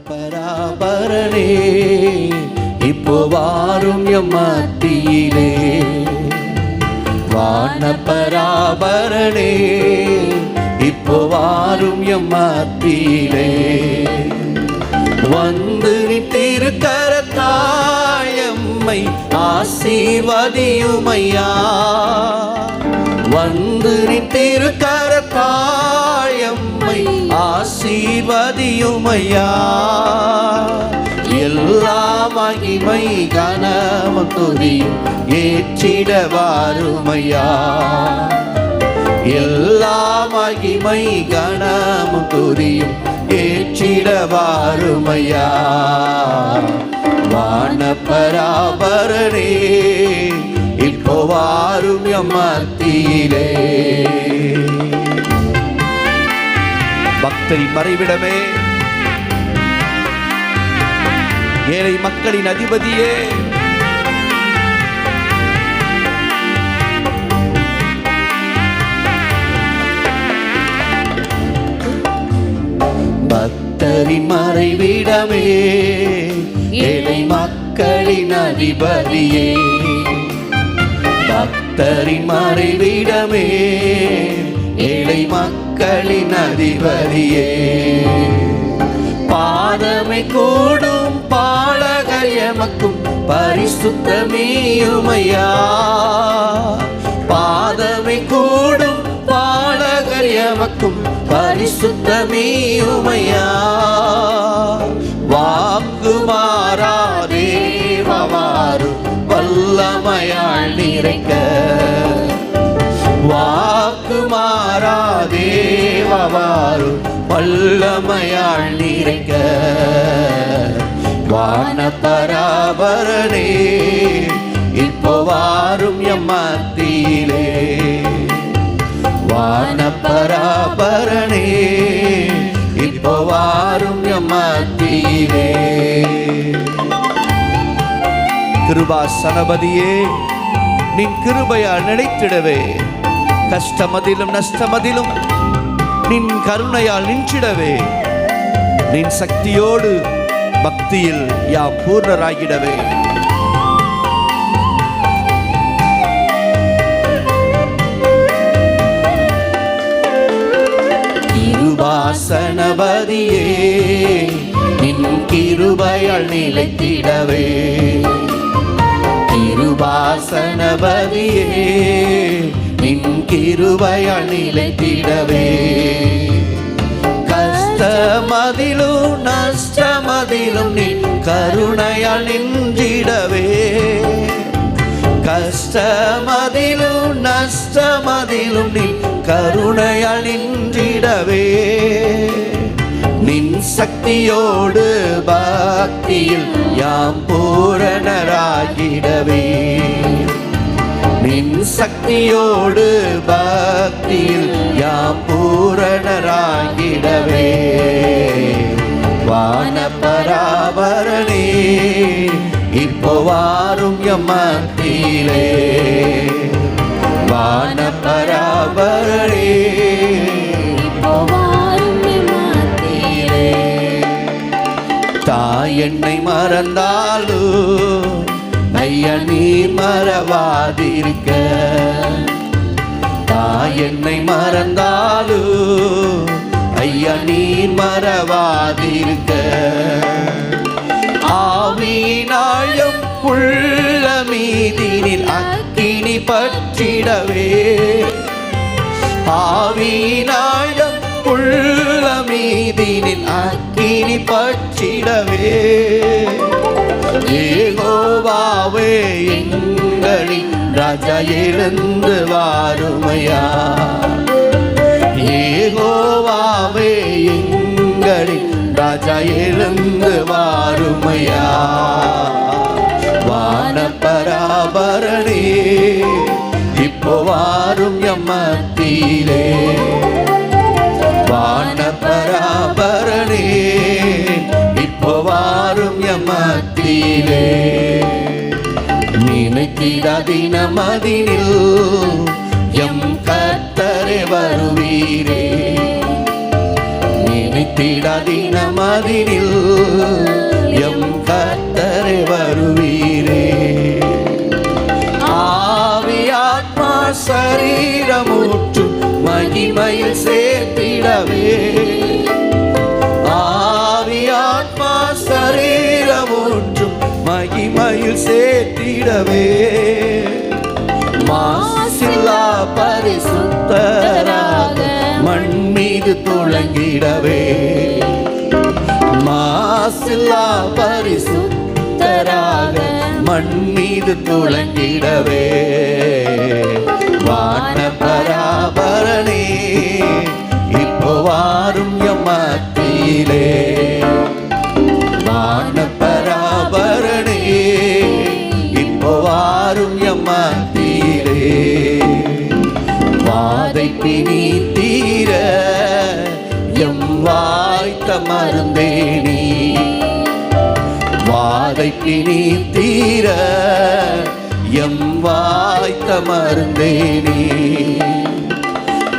பராபரனே இப்போ வாரும் எம் மத்தியிலே, வானபராபரனே இப்போ வாரும் எம் மத்தியிலே, வந்து நீ திருக்கரத்தால் எம்மை ஆசீர்வதியுமையா, வந்து நீ திருக்கரத்தால் எம்மை ஆசீர்வதியுமையா, எல்லா மகிமை கனமும் துதியும் ஏற்றிட வாருமையா, எல்லா மகிமை கனமும் துதியும் ஏற்றிட வாருமையா, வானபராபரனே இப்போ வாரும் எம் மத்தியிலே. பக்தரின் மறைவிடமே, ஏழை மக்களின் அதிபதியே, பக்தரின் மறைவிடமே, ஏழை மக்களின் அதிபதியே, பக்தரின் மறைவிடமே, ஏழை மக்களின் அதிபதியே, பாதமை கூடும் பாலகர் எமக்கும் பரிசுத்தமேயுமையா, பாதமை கூடும் பாலகர் எமக்கும் பரிசுத்தமேயுமையா, வாக்கு மாறாதேவாரு வல்லமையால் நிறைக்க, வாக்கு மாறாதேவாரு வல்லமையால் நிறைக்க, வானபராபரனே இப்போ வாரும் எம் மத்தியிலே, வானபராபரனே இப்போ வாரும் எம் மத்தியிலே. கிருபாசனபதியே, நின் கிருபையால் நிலைத்திடவே, கஷ்டமதிலும் நஷ்டமதிலும் நின் கருணையால் நின்றிடவே, நின் சக்தியோடு பக்தியில் யாம் பூர்ணராகிடவே, கிருபாசனபதியே, நின் கிருபையால் நிலைத்திடவே, கிருபாசனபதியே, நின் கிருபையால் நிலைத்திடவே, கஷ்டமதிலும் நஷ்டமதிலும் நின் கருணையால் நின்றிடவே, கஷ்டமதிலும் நஷ்டமதிலும் நின் கருணையால் நின்றிடவே, நின் சக்தியோடு பக்தியில் யாம் பூரணராகிடவே, நின் சக்தியோடு பக்தியில் யாம் பூரணராகிடவே, வானபராபரனே இப்போ வாரும் எம் மத்தியிலே, வானபராபரனே இப்போ வாரும் எம் மத்தியிலே, தாய் என்னை மறந்தாலும் ஐயா நீ மறவாதிருக்க, தாய் என்னை மறந்தாலும் ஐயா நீ மறவாதிருக்க, ஆவியினாலும் உள்ள மீதினில் அக்கினி பற்றிடவே, ஆவியினாலும் உள்ள மீதினில் அக்கினி பற்றிடவே, யெகோவாவே எங்களின் ராஜா எழுந்து வாருமையா, யெகோவாவே எங்களின் ராஜா எழுந்து வாருமையா, வானபராபரனே இப்போ வாரும் எம் மத்தியிலே, வானபராபரனே இப்போ வாரும் எம் மத்தியிலே, நினைத்திடா தினமதினில் எம் கர்த்தரே வருவீரே, நித்திடதினமதினில் எம் கர்த்தரே வருவீரே. ஆவியாத்மா சரீரமுற்றும் மகிமையில் சேர்த்திடவே, ஆவியாத்மா சரீரமுற்றும் மகிமையில் சேர்த்திடவே, மாசில்லா பரிசுத்தராக மண் மீது துளங்கிடவே, மாசில்லா பரிசுத்தராக மண் மீது துளங்கிடவே, வான பராபரனே இப்போ வாரும் எம் மத்தியிலே, வான பராபரனே இப்போ வாரும் எம் மத்தியிலே, வாதை பிணி தீர எம் வாய்த்த மருந்தேனி, வாதை பிணி தீர எம் வாய்த்த மருந்தேனி,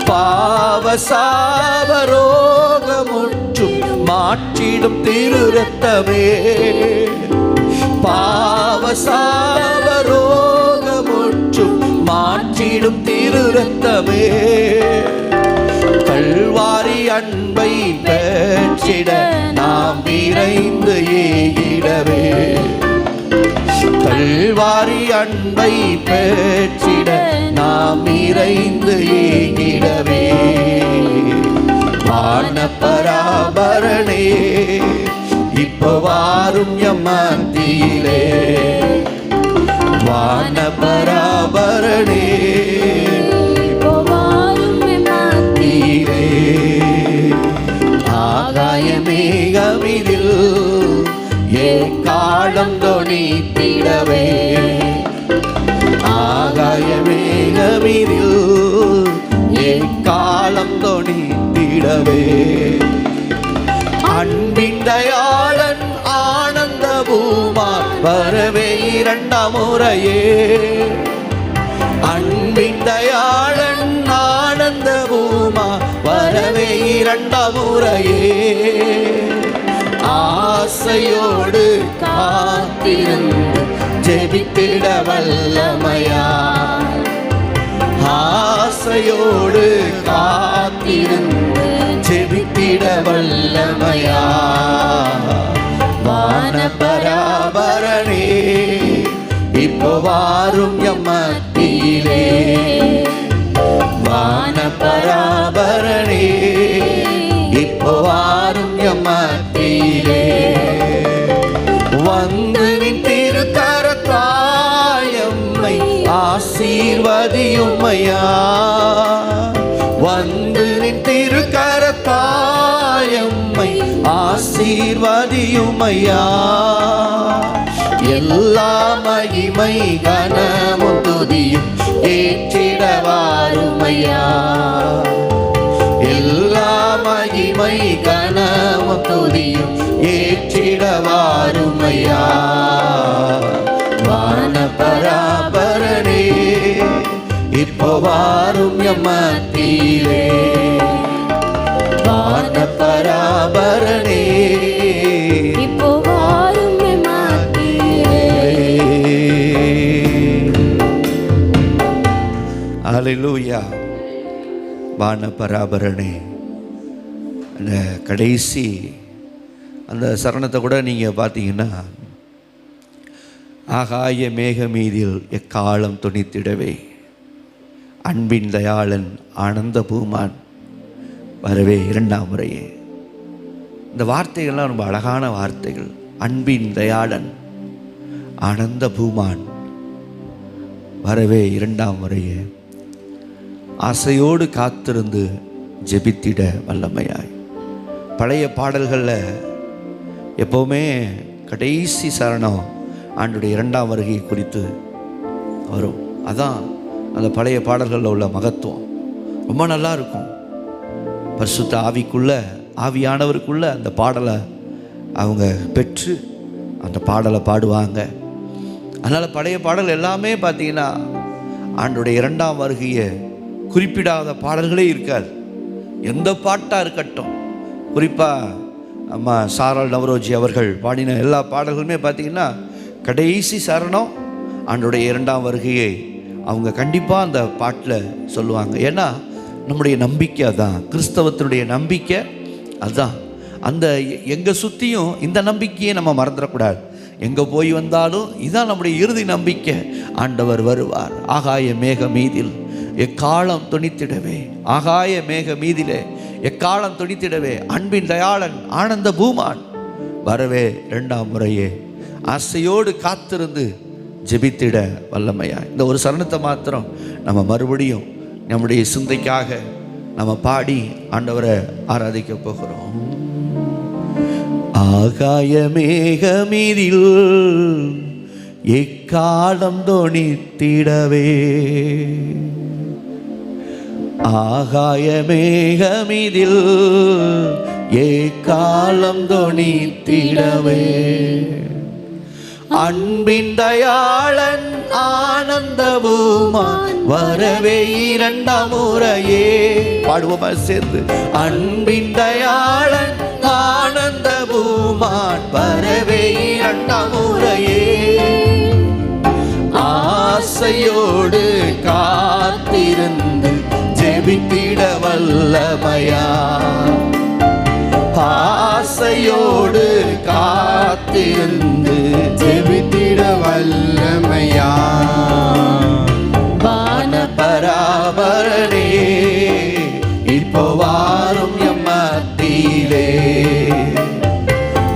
பாவ சாபரோகமுற்றும் மாற்றிடும் திரு ரத்தமே, பாவ சாபரோகமுற்றும் மாற்றிடும் திரு ரத்தமே, கல்வாரி அன்பை பெற்றிட நாம் விரைந்து ஏகிடவே, கல்வாரி அன்பை பெற்றிட நாம் விரைந்து ஏகிடவே, வான பராபரனே இப்போ வாரும் எம் மத்தியிலே, வான பராபரனே இப்போ வாரும் எம் மத்தியிலே, ஆகாய மேகமிதில் எக்காலம் தொனித்திடவே, ஆகாய மேகமிதில் எக்காலம் தொனித்திடவே, அன்பின் தயாளன் ஆனந்த பூமான் வரவே இரண்டாம் முறையே, அன்பின் தயாளன் ஆனந்த பூமான் வரவே இரண்டாம் முறையே, ஆசையோடு காத்திருந்து ஜெபித்திட வல்லமையா, ஆசையோடு காத்திருந்து ஜெபித்திட வல்லமையா, வான பராபரனே இப்போ வாரும் எம் மத்தியிலே, வான பராபரனே இப்போ வாரும் எம் மத்தியிலே, வந்து நின் திருக்கரத்தால் எம்மை ஆசீர்வதியுமையா, வந்து நின் திருக்கரத்தால் எம்மை ஆசீர்வதியுமையா, எல்லா மகிமை கனமும் துதியும் ஏற்றிட வாருமையா, எல்லா மகிமை கனமும் துதியும் ஏற்றிட வாருமையா, வான பராபரனே இப்போ வாரும் எம் மத்தியிலே, வான பராபரனே இப்போ வாரும் எம் மத்தியிலே. ஹல்லேலூயா. வான பராபரனே, அந்த கடைசி அந்த சரணத்தை கூட நீங்கள் பார்த்தீங்கன்னா, ஆகாய மேகமீதில் எக்காலம் துணித்திடவே, அன்பின் தயாளன் ஆனந்த பூமான் வரவே இரண்டாம் முறையே. இந்த வார்த்தைகள்லாம் ரொம்ப அழகான வார்த்தைகள். அன்பின் தயாளன் ஆனந்த பூமான் வரவே இரண்டாம் முறையே, ஆசையோடு காத்திருந்து ஜெபித்திட வல்லமையாய். பழைய பாடல்களில் எப்போவுமே கடைசி சரணம் ஆண்டுடைய இரண்டாம் வருகை குறித்து வரும். அதான் அந்த பழைய பாடல்களில் உள்ள மகத்துவம். ரொம்ப நல்லா இருக்கும். பரிசுத்த ஆவியானவருக்குள்ள அந்த பாடலை அவங்க பெற்று அந்த பாடலை பாடுவாங்க. அதனால் பழைய பாடல் எல்லாமே பார்த்தீங்கன்னா ஆண்டுடைய இரண்டாம் வருகையை குறிப்பிடாத பாடல்களே இருக்காது. எந்த பாட்டாக இருக்கட்டும், குறிப்பாக அம்மா சாரால் நவரோஜி அவர்கள் பாடின எல்லா பாடல்களுமே பார்த்திங்கன்னா கடைசி சரணம் ஆண்டோடைய இரண்டாம் வருகையை அவங்க கண்டிப்பாக அந்த பாட்டில் சொல்லுவாங்க. ஏன்னா நம்முடைய நம்பிக்கை அதான், கிறிஸ்தவத்தினுடைய நம்பிக்கை அதுதான். அந்த எங்கே சுற்றியும் இந்த நம்பிக்கையை நம்ம மறந்துடக்கூடாது. எங்கே போய் வந்தாலும் இதான் நம்முடைய இறுதி நம்பிக்கை, ஆண்டவர் வருவார். ஆகாய மேக மீதில் எக்காலம் துணித்திடவே, ஆகாய மேக மீதிலே எக்காலம் துணித்திடவே, அன்பின் தயாளன் ஆனந்த பூமான் வரவே இரண்டாம் முறையே ஆசையோடு காத்திருந்து ஜெபித்திட வல்லமையா. இந்த ஒரு சரணத்தை மாத்திரம் நம்ம மறுபடியும் நம்முடைய சிந்தைக்காக நம்ம பாடி ஆண்டவரை ஆராதிக்க போகிறோம். ஆகாய மேகமீதில் எக்காலம் தொனித்திடவே, ஆகாய மேகமீதில் எக்காலம் தொனித்திடவே, அன்பின் தயாளன் ஆனந்த பூமான் வரவே இரண்டாம் முறையே. பாடுவோமா சேர்ந்து? அன்பின் தயாளன் ஆனந்த பூமான் வரவே இரண்டாம் முறையே, ஆசையோடு காத்திருந்து ஜெபித்திட வல்லமையா, ஆசையோடு காத்திருந்து ஜெபித்திட வல்லமையா. வான பராபரனே இப்போ வாரும் எம்மத்திலே,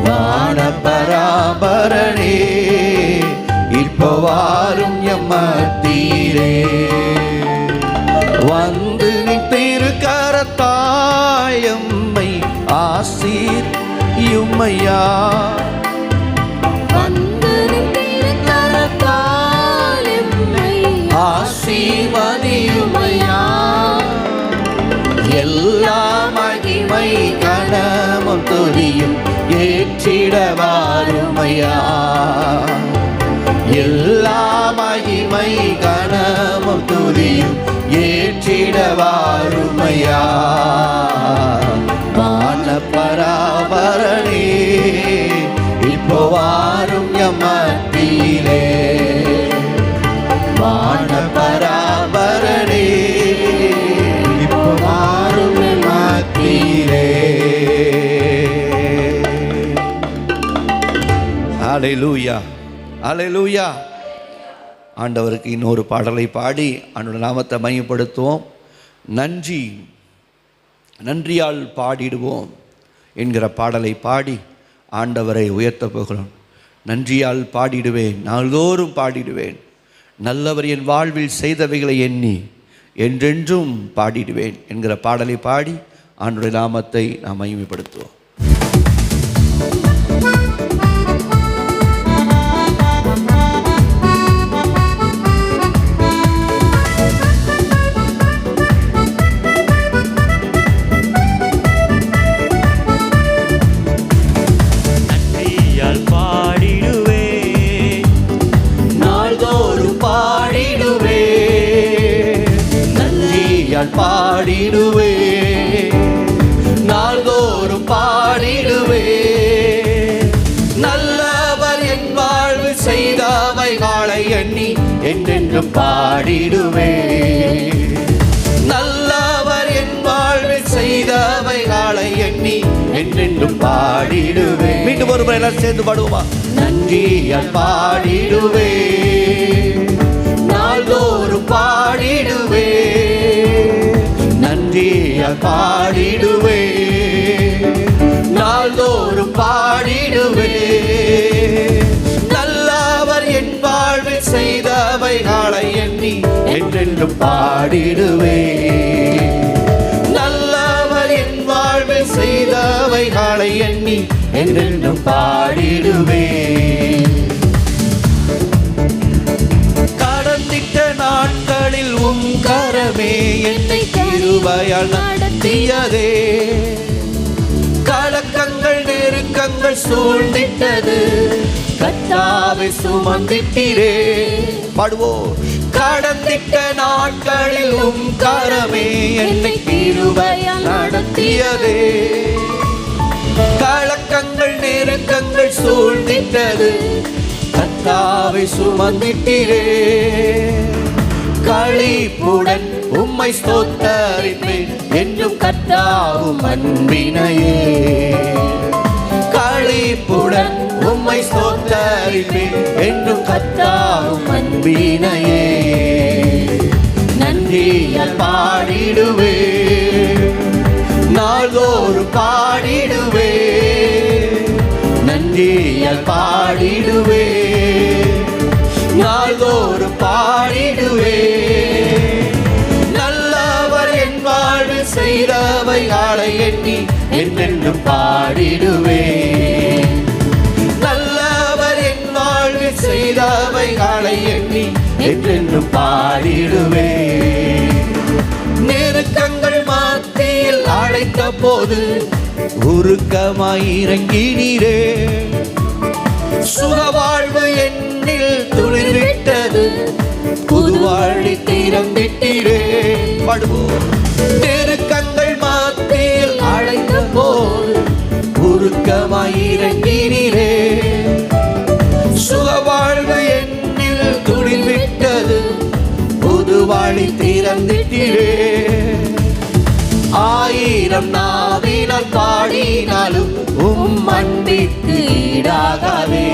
வான பராபரனே இப்போ வாரும் எம்மத்திலே, வந்து திருக்கரத்தாயம்மை ஆசீர் யும்மையா, வந்து திருக்கரத்தாயம்மை ஆசீர்வதியுமையா, எல்லா மகிமை கனமும் துதியும் ஏற்றிட வாருமையா, எல்லா மகிமை கனமும் துதியும் ஏற்றிட வாருமையா. வான பராபரனே இப்போ வாரும் எம்மத்திலே, வான பராபரனே இப்போ வாரும் எம்மத்திலே. ஹல்லேலூயா, ஹல்லேலூயா. ஆண்டவருக்கு இன்னொரு பாடலை பாடி ஆண்டவருடைய நாமத்தை மையப்படுத்துவோம். நன்றியால் பாடிடுவோம் என்கிற பாடலை பாடி ஆண்டவரை உயர்த்த போகிறோம். நன்றியால் பாடிடுவேன், நாள்தோறும் பாடிடுவேன், நல்லவர் என் வாழ்வில் செய்தவைகளை எண்ணி என்றென்றும் பாடிடுவேன் என்கிற பாடலை பாடி ஆண்டவருடைய நாமத்தை நாம் மகிமைப்படுத்துவோம். பாடிடுவே, நாள்தோறும் பாடிடுவே, நல்லவர் என் வாழ்வு செய்தவைகளை எண்ணி என்றென்றும் பாடிடுவே, நல்லவர் என் வாழ்வு செய்தவைகளை எண்ணி என்றென்றும் பாடிடுவே. மீண்டும் ஒரு முறை எல்லாம் சேர்ந்து பாடுவோமா? நன்றியால் பாடிடுவே, நாள்தோறும் பாடிடுவே, நன்றியால் பாடிடுவே, நாள்தோறும் பாடிடுவே, நல்லவர் என் வாழ்வில் செய்தவைகளை எண்ணி என்றென்றும் பாடிடுவே, நல்லவர் என் வாழ்வில் செய்தவைகளை எண்ணி என்றென்றும் பாடிடுவே. கடந்திட்ட நாட்களில் உம் கரமே என்னை கிருபையால் நடத்தியதே, கலக்கங்கள் நெருக்கங்கள் சூழ்ந்திட்டது, கர்த்தாவே சுமந்திட்டீரே. பாடுவோம். கடந்திட்ட நாட்களில் உம் கரமே என்னை கிருபையால் நடத்தியதே, கலக்கங்கள் நெருக்கங்கள் சூழ்ந்திட்டது, கர்த்தாவை சுமந்திட்டீரே. களிப்புடன் உம்மை ஸ்தோத்தரிப்பேன் என்றும் கர்த்தாவும் அன்பினையே. களிப்புடன் உம்மை ஸ்தோத்தரிப்பேன் என்றும் கர்த்தாவும் அன்பினையே. நன்றியால் பாடிடுவே, நாள்தோறும் பாடிடுவே. நன்றியால் பாடிடுவே, நாள்தோறும் பாடிடுவே. நல்லவர் என் வாழ்வில் செய்தவைகளை எண்ணி என்றென்றும் பாடிடுவே. நல்லவர் என் வாழ்வில் செய்தவைகளை எண்ணி என்றென்றும் பாடிடுவே. நெருக்கங்கள் மத்தியில் அழைத்த போது உருக்கமாய் இறங்கினீரே. சுகவாழ்வு என்னில் துளிர்விட்டது, புதுவாழி திறந்திட்டீரே. பாடுவோம். நெருக்கங்கள் மத்தியில் அழைத்த போது உருக்கமாய் இறங்கினீரே. சுகவாழ்வு என்னில் துளிர்விட்டது, புதுவாழி திறந்திட்டீரே. ஆயிரம் நாவினால் பாடினாலும் உம் அன்பிற்கு ஈடாகாதே.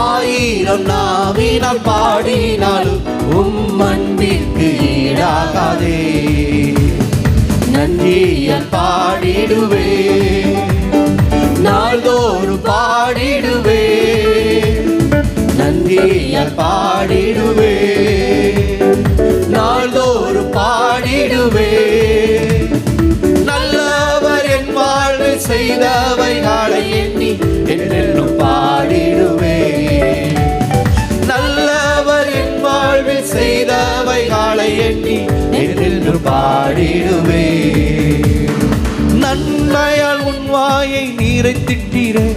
ஆயிரம் நாவினால் பாடினாலும் உம் அன்பிற்கு ஈடாகாதே. நன்றியால் பாடிடுவே, நாள்தோறும் பாடிடுவே. நன்றியால் பாடிடுவே, நாள்தோறும் பாடிடுவே. நல்லவர் என் வாழ்வில் செய்தவைகளை எண்ணி என்றென்றும் பாடிடுவே. நல்லவர் என் வாழ்வில் செய்தவைகளை எண்ணி என்றென்றும் பாடிடுவே. நன்மையால் உன் வாயை நிறைத்திட்டீரே,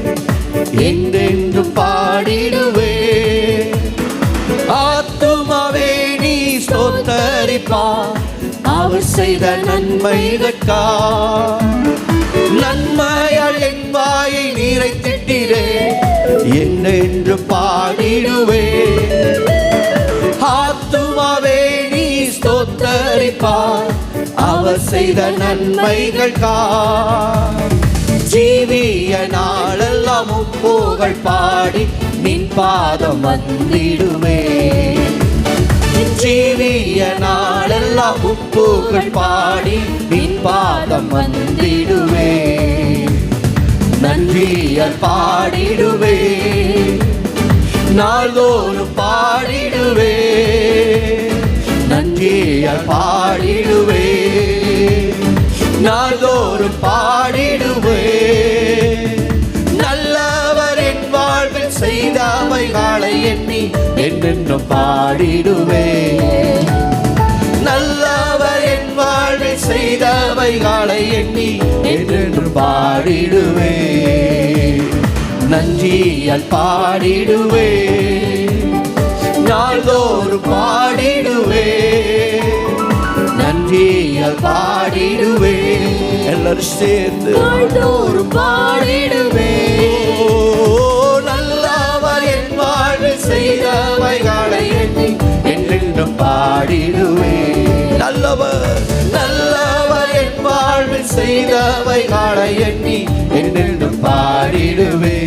என்றென்றும் பாடிடுவே. ஆத்துமாவே நீ ஸ்தோத்தரிப்பார், அவர் செய்த நன்மைகட்கா. நன்மையால் என் வாயை நிறைத்திட்டீரே, என்றென்று பாடிடுவே. ஆத்துமாவே நீ ஸ்தோத்தரிப்பார், அவர் செய்த நன்மைகட்கா. ஜீவிய நாளெல்லாம் புகழ் பாடி நின் பாதம் வந்திடுவே. ஜீவிய நாளெல்லாம் புகழ் பாடி நின் பாதம் வந்திடுவே. நன்றியால் பாடிடுவே, நாள்தோறும் பாடிடுவே. நன்றியால் பாடிடுவே, நாள்தோறும் பாடிடுவே. நல்லவர் என் வாழ்வில் செய்தவைகளை எண்ணி என்றென்றும் பாடிடுவே. நல்லவர் என் வாழ்வில் செய்தவைகளை எண்ணி என்றென்றும் பாடிடுவே. நன்றியால் பாடிடுவே, நாள்தோறும் பாடிடுவே. நன்றியால் பாடிடுவே. எல்லாரும் சேர்ந்து நாள்தோறும் பாடிடுவே. நல்லவர் என் வாழ்வில் செய்தவைகளை எண்ணி என்றென்றும் பாடிடுவே. நல்லவர் நல்லவர் என் வாழ்வில் செய்தவைகளை எண்ணி என்றென்றும் பாடிடுவே.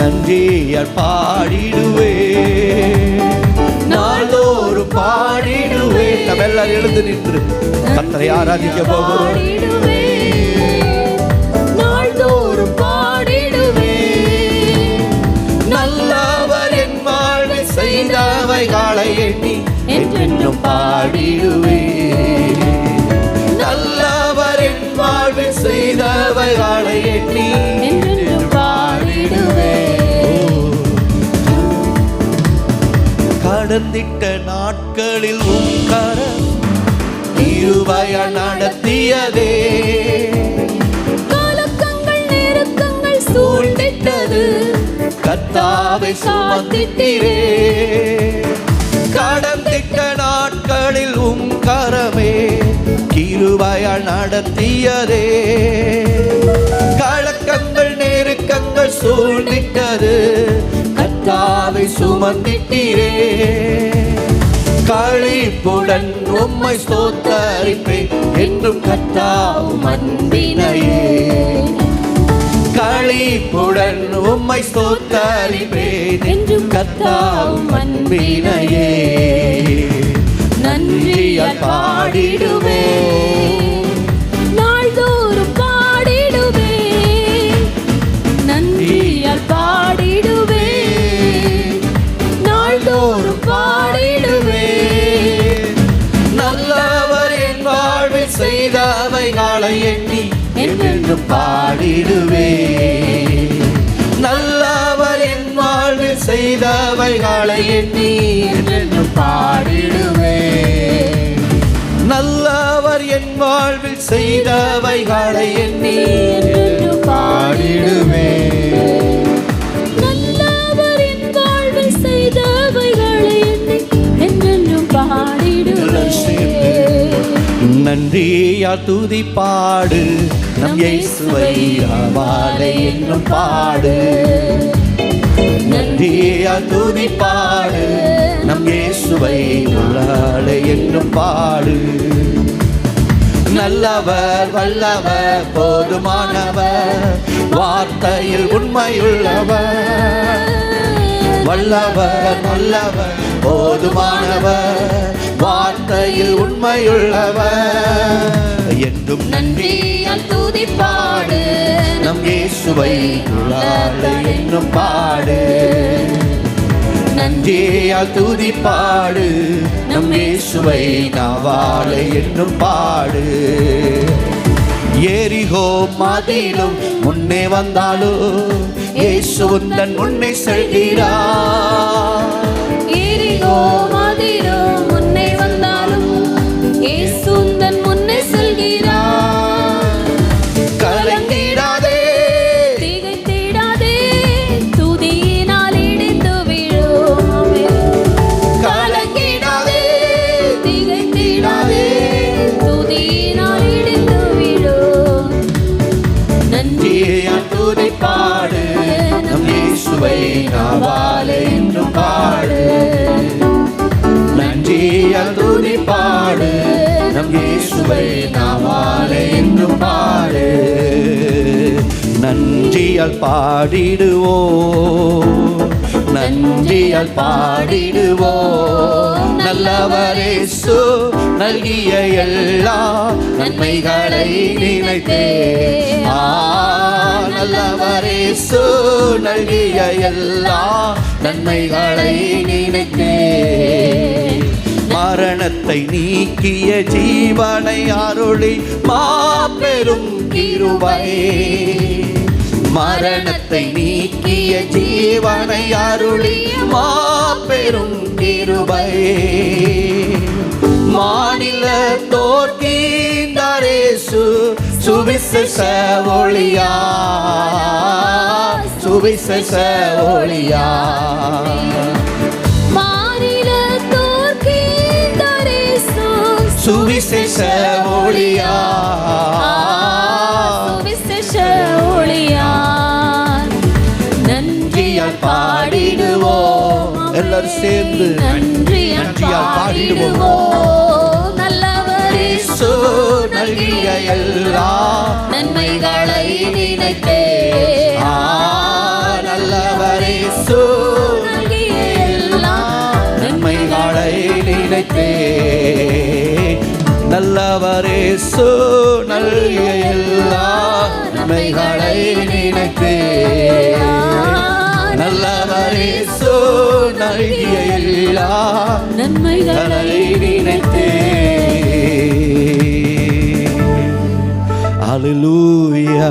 நன்றியால் பாடிடுவே, நாள்தோறும் பாடிடுவே. நம்ம எல்லாரும் எழுந்து நின்று கர்த்தரை ஆராதிக்க போகிறோம். நாள்தோறும் பாடிடுவே. நல்லவர் என் வாழ்வில் செய்தவைகளை எண்ணி என்றென்றும் பாடிடுவே. நல்லவர் என் வாழ்வில் செய்தவைகளை எண்ணி என்றென்றும் பாடிடுவே. கடந்திட்ட நாட்களில் உம் கரம் கிருபையால் நடத்தியதே. கலக்கங்கள் நெருக்கங்கள் சூழ்ந்திட்டது, கர்த்தாவை சுமந்திட்டீரே. கடந்திட்ட நாட்களில் உம் கரமே கிருபையால் கிருபையால் நடத்தியதே. கலக்கங்கள் நெருக்கங்கள் சூழ்ந்திட்டது, கர்த்தாவை சுமந்திட்டீரே. களிப்புடன் உம்மை ஸ்தோத்தரிப்பேன் என்றும் கர்த்தாவும் அன்பினையே. களிப்புடன் உம்மை ஸ்தோத்தரிப்பேன் என்றும் கர்த்தாவும் அன்பினையே. நன்றியால் பாடிடுவேன், நாள்தோறும் பாடிடுவேன். நன்றியால் பாடிடுவேன், நாள்தோறும் பாடிடுவேன். நல்லவர் என் வாழ்வில் செய்தவைகளை எண்ணி என்றென்றும் பாடிடுவேன். நல்லவர் என் வாழ்வில் செய்தவைகளை எண்ணி என்றென்றும் பாடிடுவேன். நல்லவர் என் வாழ்வில் செய்தவைகளை எண்ணி என்றென்றும் பாடிடுவேன். நல்லவர் என் வாழ்வில் செய்தவைகளை எண்ணி என்றென்றும் பாடிடுவேன். நன்றியால் துதி பாடு, நம் இயேசுவை வாழை என்னும் பாடு. நன்றியால் துதி பாடு, நம் இயேசுவை வாழை என்னும் பாடு. நல்லவர் வல்லவர் போதுமானவர், வார்த்தையில் உண்மையுள்ளவர். வல்லவர் நல்லவர் போதுமானவர், வார்த்தையில் உண்மையுள்ளவர். என்றும் நன்றியால் துதி பாடு, நம் இயேசுவை வாழை என்னும் பாடு. நன்றியால் துதி பாடு, நம் இயேசுவை வாழை என்னும் பாடு. எரிகோ மதிலும் முன்னே வந்தாலும் இயேசு உந்தன் முன்னே செல்கிறார். எரிகோ மதிலும் முன்னே வந்தாலும் இயேசு உந்தன் முன்னே செல்கிறார். கலங்கிடாதே, திகைத்திடாதே, துதியினால் இடிந்து விழும். கலங்கிடாதே, திகைத்திடாதே, துதியினால் இடிந்து விழும். நன்றியால் துதி பாடு, நம் இயேசுவை வாழை என்னும் பாடு. நன்றியால் துதி பாடு, நம் இயேசுவை வாழை என்னும் பாடு. நன்றியால் பாடிடுவோம், நன்றியால் பாடிடுவோம். நல்லவர் இயேசு நல்கிய எல்லா நன்மைகளை நினைத்தே. நல்லவர் இயேசு நல்கிய எல்லா நன்மைகளை நினைத்தே. மரணத்தை நீக்கிய ஜீவனை அருளி மாபெரும் கிருபை. மரணத்தை நீக்கிய ஜீவனை அருளி மாபெரும் கிருபை. மாநில தோற்கின்றாரேசு சுவிசேஷ ஒளியா, சுவிசேஷ ஒளியா. சுவிசேஷ ஒளியா, சுவிசேஷ ஒளியா. நன்றியால் பாடிடுவோம், எல்லாரும் சேர்ந்து நன்றியால் பாடிடுவோம். நல்லவர் இயேசு நல்கிய எல்லா நன்மைகளை நினைத்தே. நல்லவர் இயேசு நல்கிய எல்லா நன்மைகளை நினைத்தே. நல்லவர் இயேசு நல்கிய எல்லா நன்மைகளை நினைத்தே. நல்லவர் இயேசு நல்கிய எல்லா நன்மைகளை நினைத்தே. அல்லேலூயா.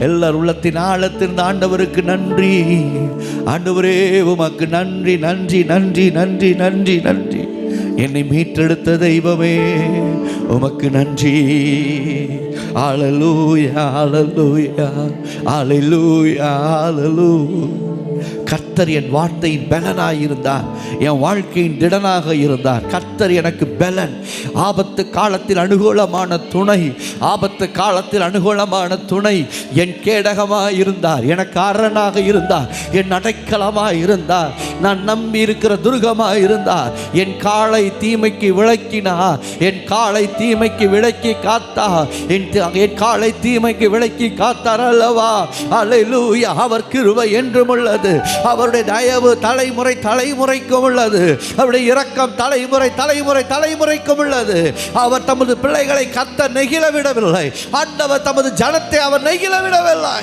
எல்லார் உள்ளத்தின் ஆழத்தின் ஆண்டவருக்கு நன்றி. ஆண்டவரே உமக்கு நன்றி, நன்றி, நன்றி, நன்றி, நன்றி, நன்றி. என்னை மீட்டெடுத்த தெய்வமே உமக்கு நன்றி. அல்லேலூயா, அல்லேலூயா, அல்லேலூயா, அல்லேலூயா. கர்த்தர் என் வார்த்தையின் பலனாய் இருந்தார், என் வாழ்க்கையின் திடனாக இருந்தார். கர்த்தர் எனக்கு பலன், ஆபத்து காலத்தில் அனுகூலமான துணை, ஆபத்து காலத்தில் அனுகூலமான துணை. என் கேடகமாக இருந்தார், எனக்கு அரணாக இருந்தார், என் அடைக்கலமாக இருந்தார், நான் நம்பி இருக்கிற துர்கமாக இருந்தார். என் காலை தீமைக்கு விளக்கினார், என் காலை தீமைக்கு விளக்கி காத்தார், என் காலை தீமைக்கு விளக்கி காத்தார் அல்லவா. அல்லேலூயா. அவர் கிருபை என்றும் உள்ளது, அவருடைய தயவு தலைமுறை தலைமுறைக்கும் உள்ளது, அவருடைய இரக்கம் தலைமுறை தலைமுறை தலைமுறைக்கும் உள்ளது. அவர் தமது பிள்ளைகளை கர்த்தர் நெகிழ விடவில்லை, ஆண்டவர் தமது ஜனத்தை அவர் நெகிழ விடவில்லை.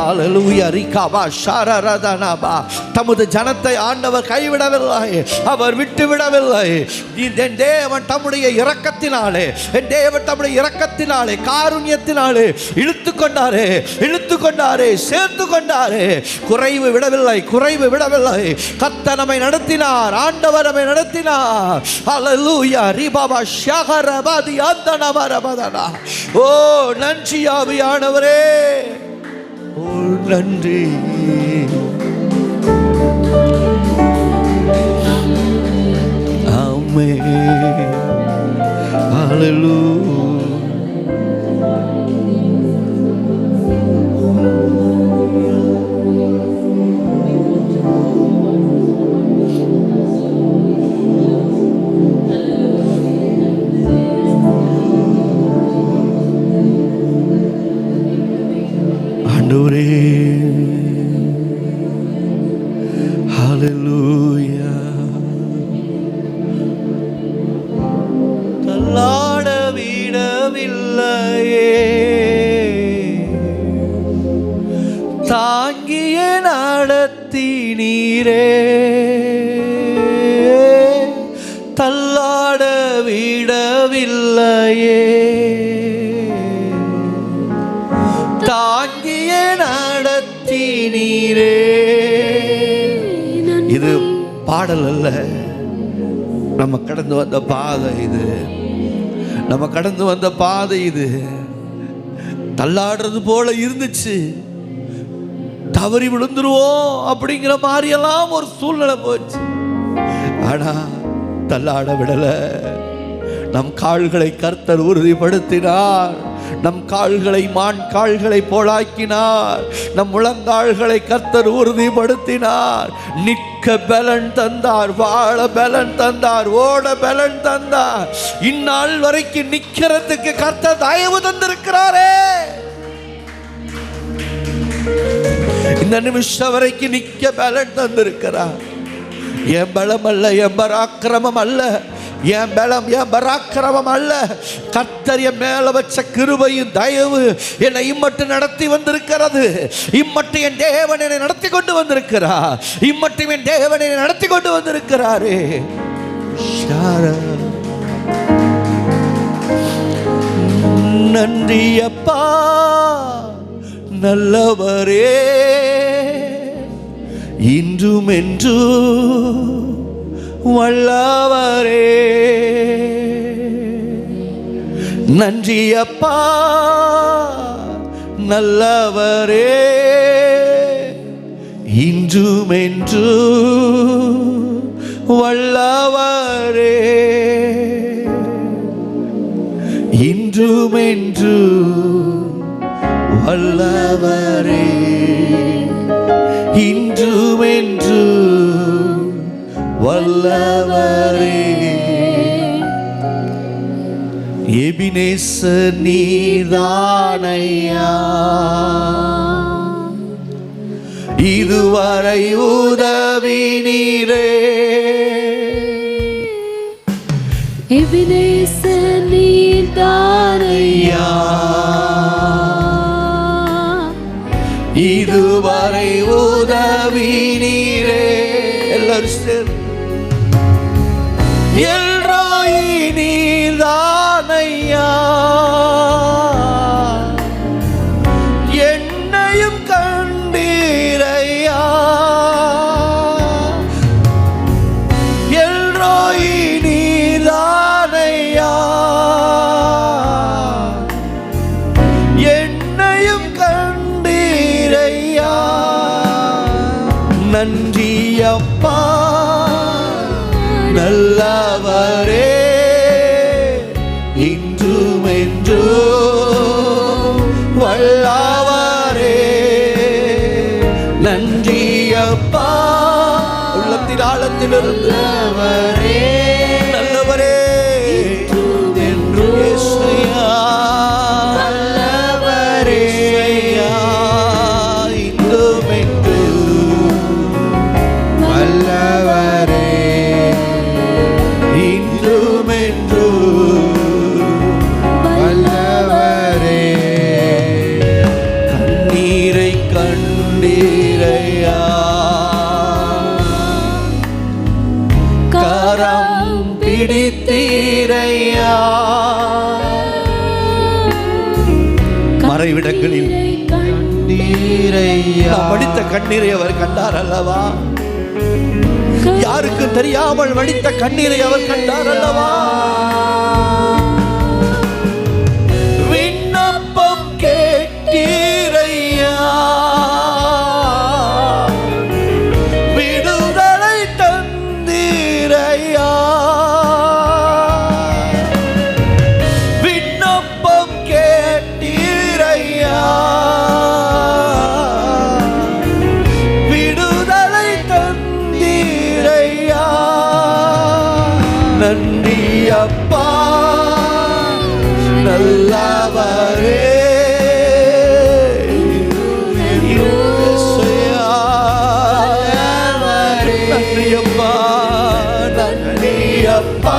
அல்லேலூயா. ரிகாபா ஷாரரதனபா. தமது ஜனத்தை ஆண்டவர் கைவிடவில்லை, அவர் விட்டு விடவில்லை. என் தேவன் தம்முடைய இரக்கத்தினாலே, என் தேவன் தம்முடைய இரக்கத்தினாலே காருண்யத்தினாலே இழுத்து கொண்டாரே, இழுத்து கொண்டாரே, சேர்த்து கொண்டாரே. குறைவு விடவில்லை, குறைவு விடவில்லை. கர்த்தர் நம்மை நடத்தினார், ஆண்டவர் நம்மை நடத்தினார். அல்லேலூயா. ரிபாபா ஷகரபாதி அந்தனமரபதனா. ஓ நன்றி ஆவியானவரே, ஓ நன்றி. ஆமென். ஹல்லேலூயா. ஆண்டவரே, ஹல்லேலூயா. தள்ளாட விடவில்லையே, தாங்கிய நடத்தினீரே, தள்ளாட விடவில்லையே, தாங்கிய நடத்தினீரே. இது பாடல் அல்ல, நம்ம கடந்து வந்த பாதை இது, நம்ம கடந்து வந்த பாதை இது. தள்ளாடுறது போல இருந்துச்சு, தவறி விழுந்துருவோம் அப்படிங்கிற மாதிரியெல்லாம் ஒரு சூழ்நிலை போச்சு. ஆனா தள்ளாட விடல, நம் கால்களை கர்த்தர் உறுதிப்படுத்தினார், நம் கால்களை மான் கால்களை போலாக்கினார், நம் முழங்கால்களை கர்த்தர் உறுதிப்படுத்தினார். நிற்க பலன் தந்தார், வாழ பலன் தந்தார், ஓட பலன் தந்தார். இந்நாள் வரைக்கும் நிக்கிறதுக்கு கர்த்தர் தயவு தந்திருக்கிறாரே. இந்த நிமிஷம் வரைக்கும் நிக்க பலன் தந்திருக்கிறார். என் பலம் அல்ல, என் பராக்கிரமம் அல்ல, என் பலம் என் பராக்கிரமம் அல்ல, கர்த்தர் என் மேல வச்ச கிருபையும் தயவு என்னை இம்மட்டும் நடத்தி வந்திருக்கிறது. இம்மட்டும் என் தேவன் என்னை நடத்தி கொண்டு வந்திருக்கிறார், இம்மட்டும் என் தேவன் என்னை நடத்தி கொண்டு வந்திருக்கிறாரே. நன்றி அப்பா நல்லவரே, இன்றும் என்றும் வல்லவரே. நன்றி அப்பா நல்லவரே, இன்றும் என்றும் வல்லவரே, இன்றும் என்றும் வல்லவரே, இன்றும் என்றும் வல்லவரே. எபினேசர் நீதானையா, இதுவரை உதவி நீரே. எபினேசர் நீதானையா, இதுவரை உதவி நீரே. எல்லாரும் எல்ரோயி நீதானையா, என்னையும் கண்டீரையா. எல்ரோயி நீதானையா, என்னையும் கண்டீரையா. நன்றி அப்பா நல்லவரே, இன்றும் என்றும் வல்லவரே. நன்றி அப்பா உள்ளத்தின் ஆழத்திலிருந்து நல்லவரே, நல்லவரே என்றும் இயேசுயா, நல்லவரே இன்றும் என்றும் வல்லவரே, இன்றும் என்றும் வல்லவரே. கண்ணீரை கண்டீரையா, கரம் பிடித்தீரையா, மறைவிடங்களில் கண்ணீரையா, வடித்த கண்ணீரை அவர் கண்டார் அல்லவா? யாருக்கு தெரியாமல் வடித்த கண்ணீரை அவர் கண்டார் அல்லவா? விண்ணப்பம் கேட்டீரையா, விடுதலை தந்தீரையா, விண்ணப்பம் கேட்டீரையா, விடுதலை தந்தீரையா. நன்றி அப்பா நல்லவரே, இயேசுயா, நன்றி அப்பா, நன்றி அப்பா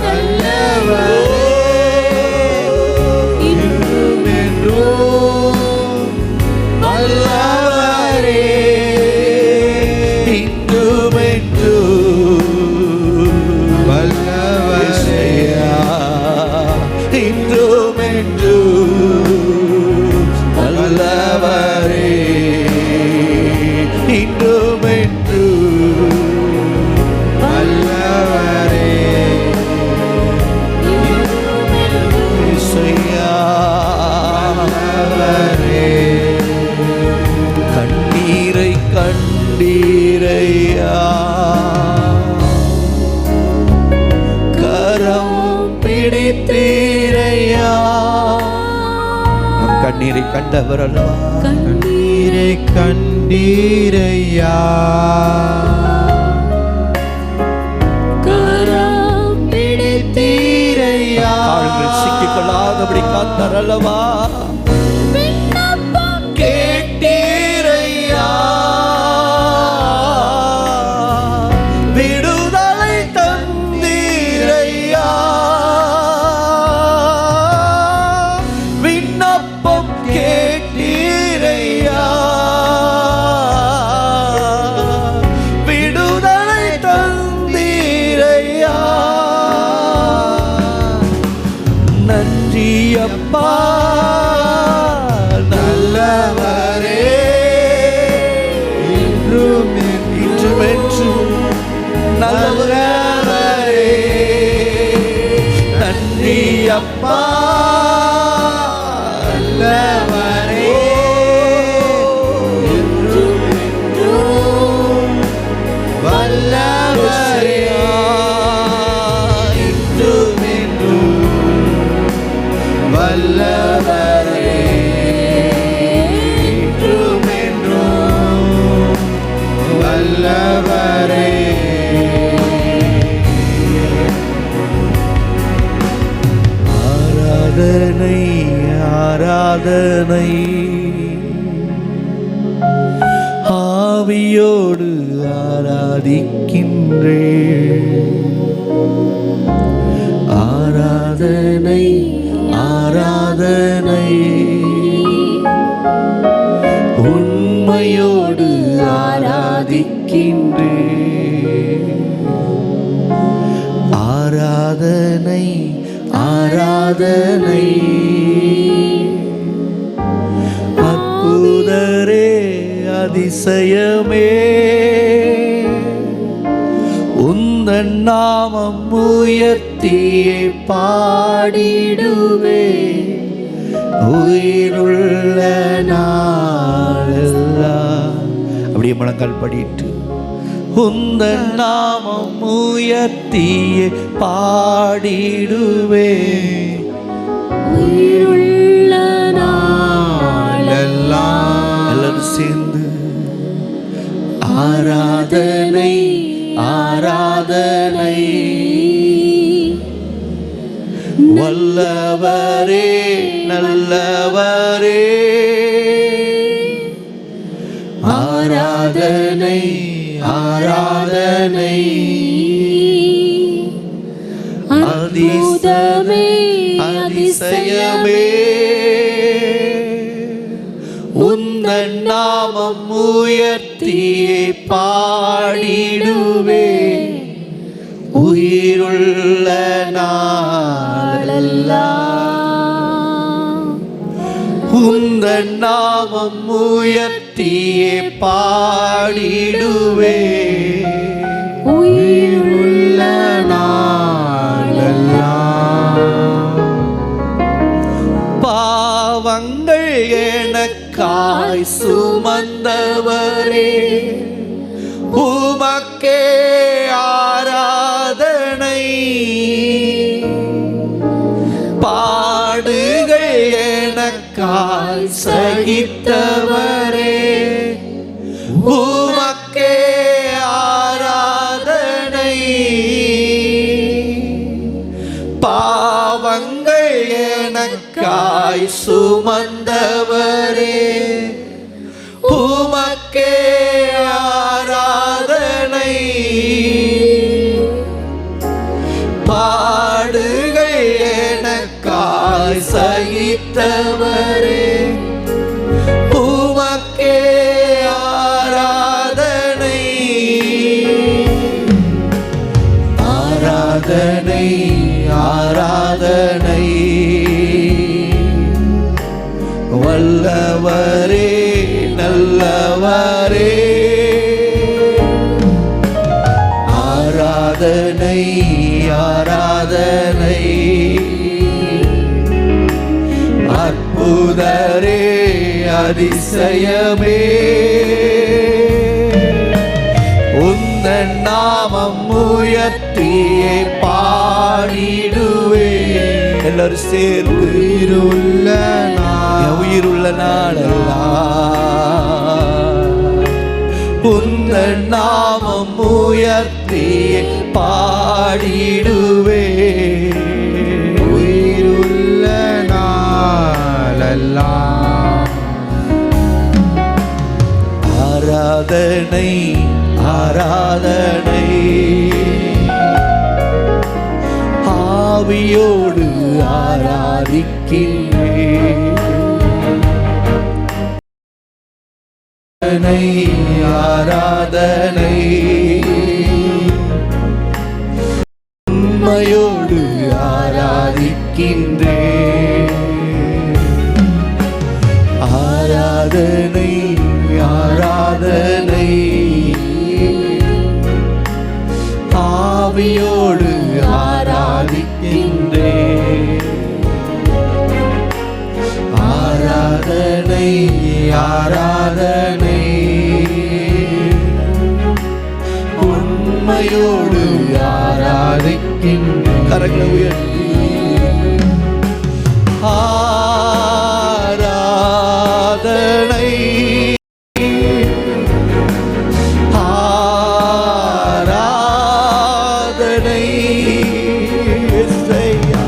நல்லவரே, இன்றும் என்றும் வல்லவரே, இன்றும் என்றும் வல்லவரே, இன்றும் என்றும் வல்லவரே, இன்றும் என்றும் வல்லவரே. இயேசுயா, வல்லவரே. கண்ணீரை கண்டீரையா, கரம் பிடித்தீரையா. நம் கண்ணீரை கண்டவர் அல்லவா? கண்ணீரை கண்டீரையா, கரம் பிடித்தீரையா, கால்கள் சிக்கிக்கொள்ளாதபடி காத்தார் அல்லவா? விண்ணப்பம் கேட்டீரையா, விடுதலை தந்தீரையா, விண்ணப்பம் கேட்டீரையா, விடுதலை தந்தீரையா. நன்றி அப்பா நல்லவரே, இன்றும் என்றும் நல்லவரே. நன்றி அப்பா நல்லவரே, இன்றும் என்றும் வல்லவரே, இன்றும் என்றும் வல்லவரே, இன்றும் என்றும் வல்லவரே. ஆராதனை ஆராதனை ஆவியோடு ஆராதிக்கின்றேன். ஆராதனை ஆராதனை உண்மையோடு ஆராதிக்கின்றேன். ஆராதனை ஆராதனை அற்புதரே அதிசயமே, உந்தன் நாமம் உயர்த்தியே பாடிடுவே, உயிருள்ள நாளெல்லாம் முழங்கால் படிட்டு உந்தன் நாமம் உயர்த்தியே பாடிடுவே உயிருள்ள நாளெல்லாம் எல்லாரும் சேர்ந்து ஆராதனை ஆராதனை வல்லவரே நல்லவரே ஆராதனை ஆராதனை அற்புதமே அதிசயமே உந்தன் நாமம் உயர்த்தியே பாடிடுவே உயிருள்ள நாளெல்லாம் உந்தன் நாமம் உயர்த்தியே பாடிடுவே உயிருள்ள பாவங்கள் எனக்காய் சுமந்தவரே உமக்கே ஆராதனை பாடுகள் எனக்காய் சகித்தவரே உமக்கே ஆராதனை பாவங்கள் எனக்காய் சுமந்தவரே உமக்கே ஆராதனை பாடுகள் எனக்காய் சகித்தவரே உமக்கே ஆராதனை ஆராதனை ஆராதனை வல்லவரே நல்லவரே ஆராதனை ஆராதனை அற்புதரே அதிசயமே உந்தன் நாமம் உயர்த்தியே பாடிடுவே எல்லாரும் சேர்ந்து உயிருள்ள நாளெல்லாம் உந்தன் நாமம் உயர்த்தியே பாடிடுவே உயிருள்ள நாளெல்லாம் ஆராதனை ஆராதனை ஆவியோடு ஆராதிக்கின்றேன் ஆராதனை உண்மையோடு ஆராதிக்கின்றேன் ஆராதனை ஆராதனை ஆவியோடு ஆராதிக்கின்றேன் ஆராதனை ஆராதனை உண்மையோடு ஆராதிக்கின்றேன் கரங்களை உயர்த்தி ஆராதனை ஆராதனை இயேசுவையா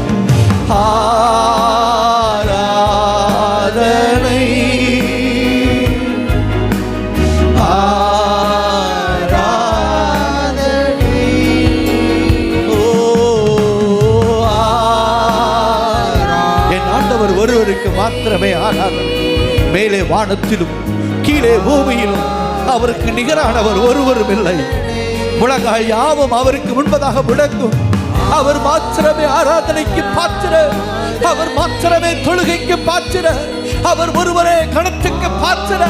ஆராதனை ஆராதனை ஓ என் ஆண்டவர் ஒருவருக்கு மாத்திரமே ஆராதனை மேலே வானத்திலும் கீழே பூமியிலும் அவருக்கு நிகரானவர் ஒருவரும் இல்லை முழங்கால் யாவும் அவருக்கு முன்பதாக முடங்கும் அவர் மாத்திரமே ஆராதனைக்கு பாத்திர அவர் மாத்திரமே தொழுகைக்கு பாத்திர அவர் ஒருவரே கணத்துக்கு பாத்திர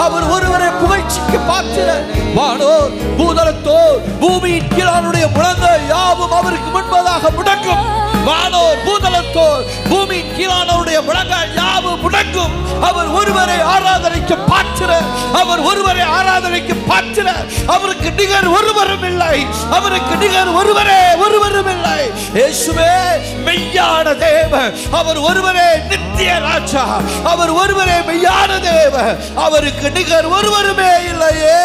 அவர் ஒருவரே புகழ்ச்சிக்கு பாத்திர வானோர் பூதலத்தோர் பூமியின் கீழானுடைய முழங்கால் யாவும் அவருக்கு முன்பதாக முடங்கும் வானோர் பூதலத்தோர் பூமியின் கீழானுடைய முழங்கால் யாவும் முடங்கும் அவர் ஒருவரை ஆராதனைக்கு பாத்திர பாத்திர, அவர் ஒருவரே ஆராதனைக்கு பாத்திர. அவருக்கு நிகர் ஒருவரும் இல்லை, அவருக்கு நிகர் ஒருவரும் இல்லை. இயேசுவே மெய்யான தேவன், அவர் ஒருவரே நித்திய ராஜா, அவர் ஒருவரே மெய்யான தேவன், அவருக்கு நிகர் ஒருவருமே இல்லையே.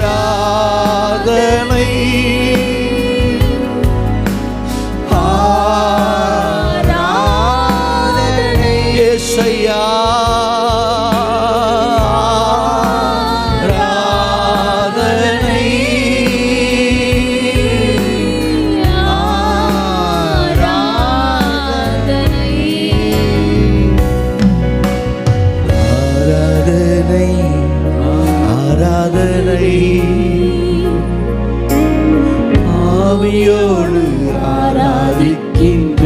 ஆராதனை ஆராதனை இயேசுயா, ஆராதனை ஆராதனை ஆவியோடு ஆராதிக்கின்றேன்.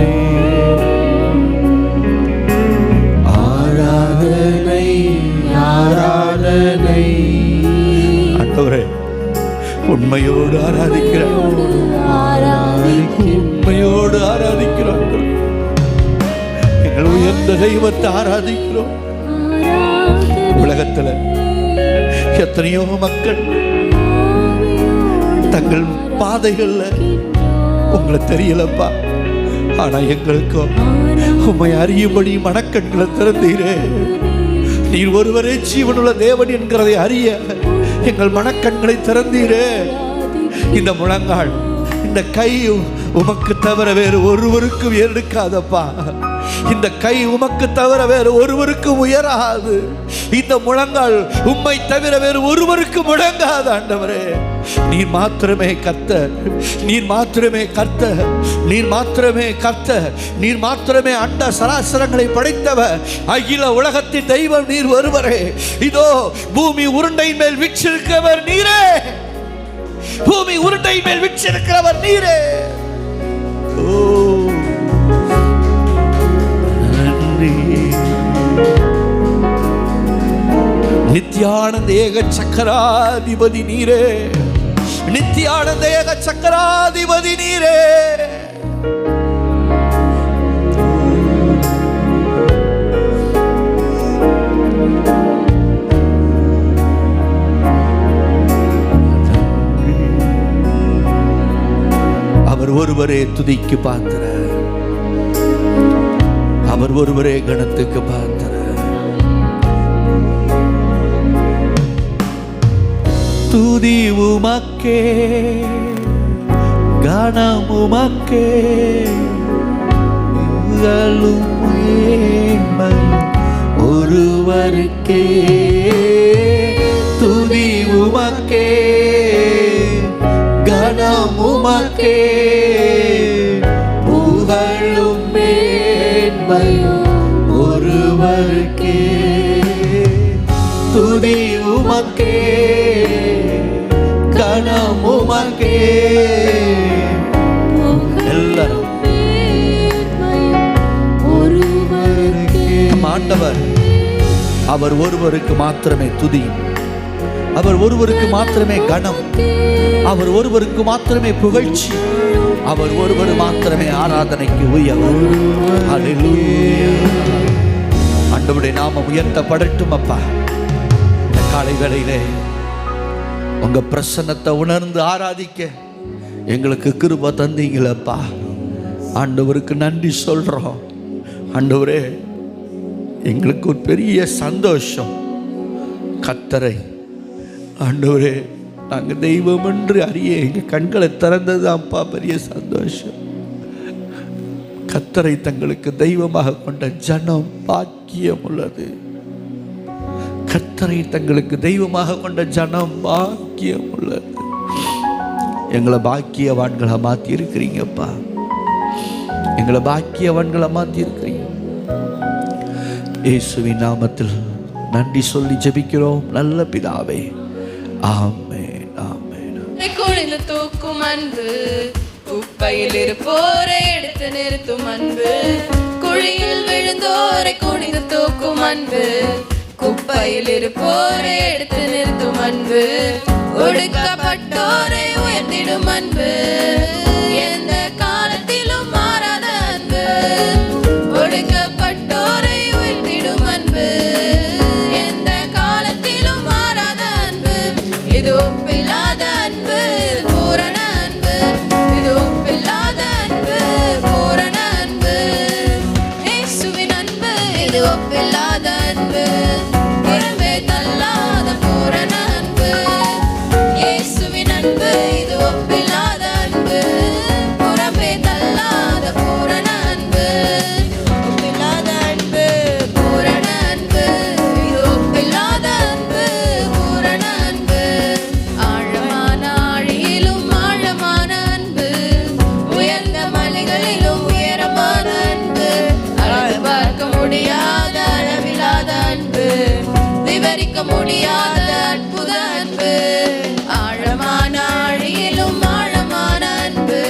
ஆராதனை ஆராதனை ஆண்டவரே, உண்மையோடு ஆராதிக்கிறோம், உண்மையோடு ஆராதிக்கிறோம். எங்கள் உயர்ந்த தெய்வத்தை ஆராதிக்கிறோம். உலகத்துல எத்தனையோ மக்கள் தங்கள் பாதைகள்ல உங்களை தெரியலப்பா, ஆனா எங்களுக்கும் உம்மை அறியும்படி மனக்கண்களை திறந்தீரே. நீர் ஒருவரே ஜீவனுள்ள தேவன் என்கிறதை அறிய எங்கள் மனக்கண்களை திறந்தீரே. இந்த முழங்கால், இந்த கை உமக்கு தவிர வேறு ஒருவருக்கும் எடுக்காதப்பா. இந்த கை உமக்கு தவிர வேறு ஒருவருக்கும் உயராது. இந்த முழங்கால் உம்மை தவிர வேறு ஒருவருக்கும் முழங்காது. ஆண்டவரே, நீர் மாத்திரமே கர்த்தர், நீர் மாத்திரமே கர்த்தர், நீர் மாத்திரமே கர்த்தர், நீர் மாத்திரமே அண்ட சராசரங்களை படைத்தவர். அகில உலகத்தின் தெய்வம் நீர் ஒருவரே. இதோ பூமி உருண்டையின் மேல் வீற்றிருக்கிறவர் நீரே, பூமி உருண்டையின் மேல் வீற்றிருக்கிறவர் நீரே. ஓ நித்யானந்த ஏக சக்கராதிபதி நீரே, நித்யானந்த ஏக சக்கராதிபதி நீரே. அவர் ஒருவரே துதிக்கு பாத்திரர், அவர் ஒருவரே கணத்துக்கு பாத்திரர். துதி உமக்கே, கணம் உமக்கே, ஒருவருக்கே. துதி உமக்கே, கணம் உமக்கே, புகழும் மேன்மையும் ஒருவருக்கே. துதி உமக்கே, கணம் உமக்கே. எல்லாரும் ஆண்டவர், அவர் ஒருவருக்கு மாத்திரமே துதி, அவர் ஒருவருக்கு மாத்திரமே கணம், அவர் ஒருவருக்கு மாத்திரமே புகழ்ச்சி, அவர் ஒருவர் மாத்திரமே ஆராதனைக்கு உரியவர். ஹல்லேலூயா. ஆண்டவருடைய நாமம் உயர்த்தப்படட்டும். அப்பா, இந்த காலை வேளையிலே உங்க பிரசன்னத்தை உணர்ந்து ஆராதிக்க எங்களுக்கு கிருபை தந்தீங்களப்பா. ஆண்டவருக்கு நன்றி சொல்றோம். ஆண்டவரே, எங்களுக்கு ஒரு பெரிய சந்தோஷம். கர்த்தரை ஆண்டவரே நாங்கள் தெய்வம் என்று அறிய எங்கள் கண்களை திறந்தது அப்பா பெரிய சந்தோஷம். கர்த்தரை தங்களுக்கு தெய்வமாக கொண்ட ஜனம் பாக்கியம் உள்ளது. கர்த்தரை தங்களுக்கு தெய்வமாக கொண்ட ஜனம் பாக்கியம் உள்ளது. எங்களை பாக்கியவான்களை மாற்றி இருக்கிறீங்கப்பா, எங்களை பாக்கியவான்களை மாற்றி இருக்கிறீங்க. இயேசுவின் நாமத்தில் நன்றி சொல்லி ஜெபிக்கிறோம் நல்ல பிதாவே, ஆமென், ஆமென். குனிந்து தூக்கும் அன்பு, குப்பையில் இருப்போரை எடுத்து நிறுத்தும் அன்பு, குழியில் விழுந்தோரை குனிந்து தூக்கும் அன்பு, குப்பையில் இருப்போரை எடுத்து நிறுத்தும் அன்பு, ஒடுக்கப்பட்டோரை உயர்த்திடும் அன்பு, எந்த காலத்திலும் மாறாத அன்பு, ஒடுக்கப்பட்டோரை முடியாத அற்புத அன்பு, ஆழமான ஆழியிலும் ஆழமான அன்பு,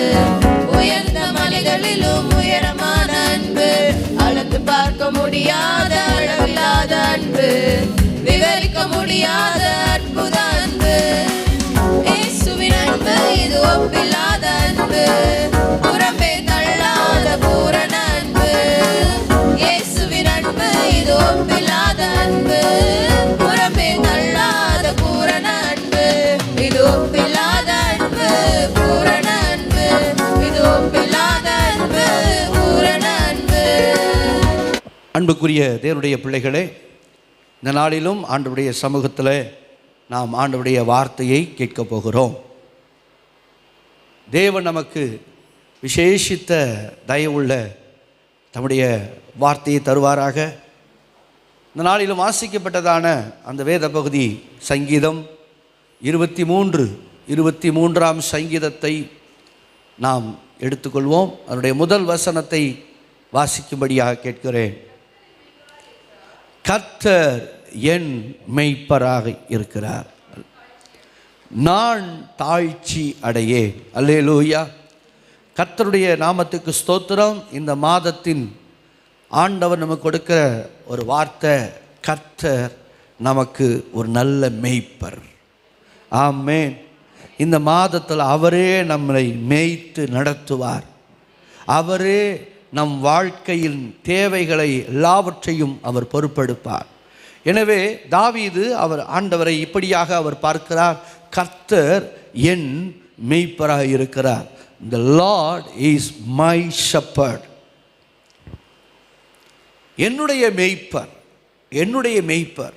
உயர்ந்த மலைகளிலும் உயரமான அன்பு, அளந்து பார்க்க முடியாத அளவில்லாத அன்பு, விவரிக்க முடியாத அற்புத அன்பு. இயேசுவின் அன்பு இது ஒப்பில்லாத அன்பு, புறம்பே தள்ளாத பூரண அன்பு. இயேசுவின் அன்பு இது ஒப்பில்லாத அன்பு, புறம்பே தள்ளாத பூரண அன்பு. இது ஒப்பில்லாத அன்பு, பூரண அன்பு. இது ஒப்பில்லாத அன்பு, பூரண அன்பு. அன்புக்குரிய தேவனுடைய பிள்ளைகளே, இந்த நாளிலும் ஆண்டவருடைய சமூகத்தில் நாம் ஆண்டவருடைய வார்த்தையை கேட்க போகிறோம். தேவன் நமக்கு விசேஷித்த தயவுள்ள தம்முடைய வார்த்தையை தருவாராக. இந்த நாளிலும் வாசிக்கப்பட்டதான அந்த வேத பகுதி சங்கீதம் 23 சங்கீதத்தை நாம் எடுத்துக்கொள்வோம். அதனுடைய முதல் வசனத்தை வாசிக்கும்படியாக கேட்கிறேன். கர்த்தர் என் மெய்ப்பராக இருக்கிறார், நான் தாழ்ச்சி அடையேன். அல்லேலூயா. கர்த்தருடைய நாமத்துக்கு ஸ்தோத்திரம். இந்த மாதத்தின் ஆண்டவர் நமக்கு கொடுக்கிற ஒரு வார்த்தை, கர்த்தர் நமக்கு ஒரு நல்ல மெய்ப்பர். ஆமென். இந்த மாதத்தில் அவரே நம்மை மேய்த்து நடத்துவார். அவரே நம் வாழ்க்கையின் தேவைகளை எல்லாவற்றையும் அவர் பொறுப்பெடுப்பார். எனவே தாவீது அவர் ஆண்டவரை இப்படியாக அவர் பார்க்கிறார், கர்த்தர் என் மெய்ப்பராக இருக்கிறார். The Lord is my shepherd. என்னுடைய மெய்ப்பர், என்னுடைய மெய்ப்பர்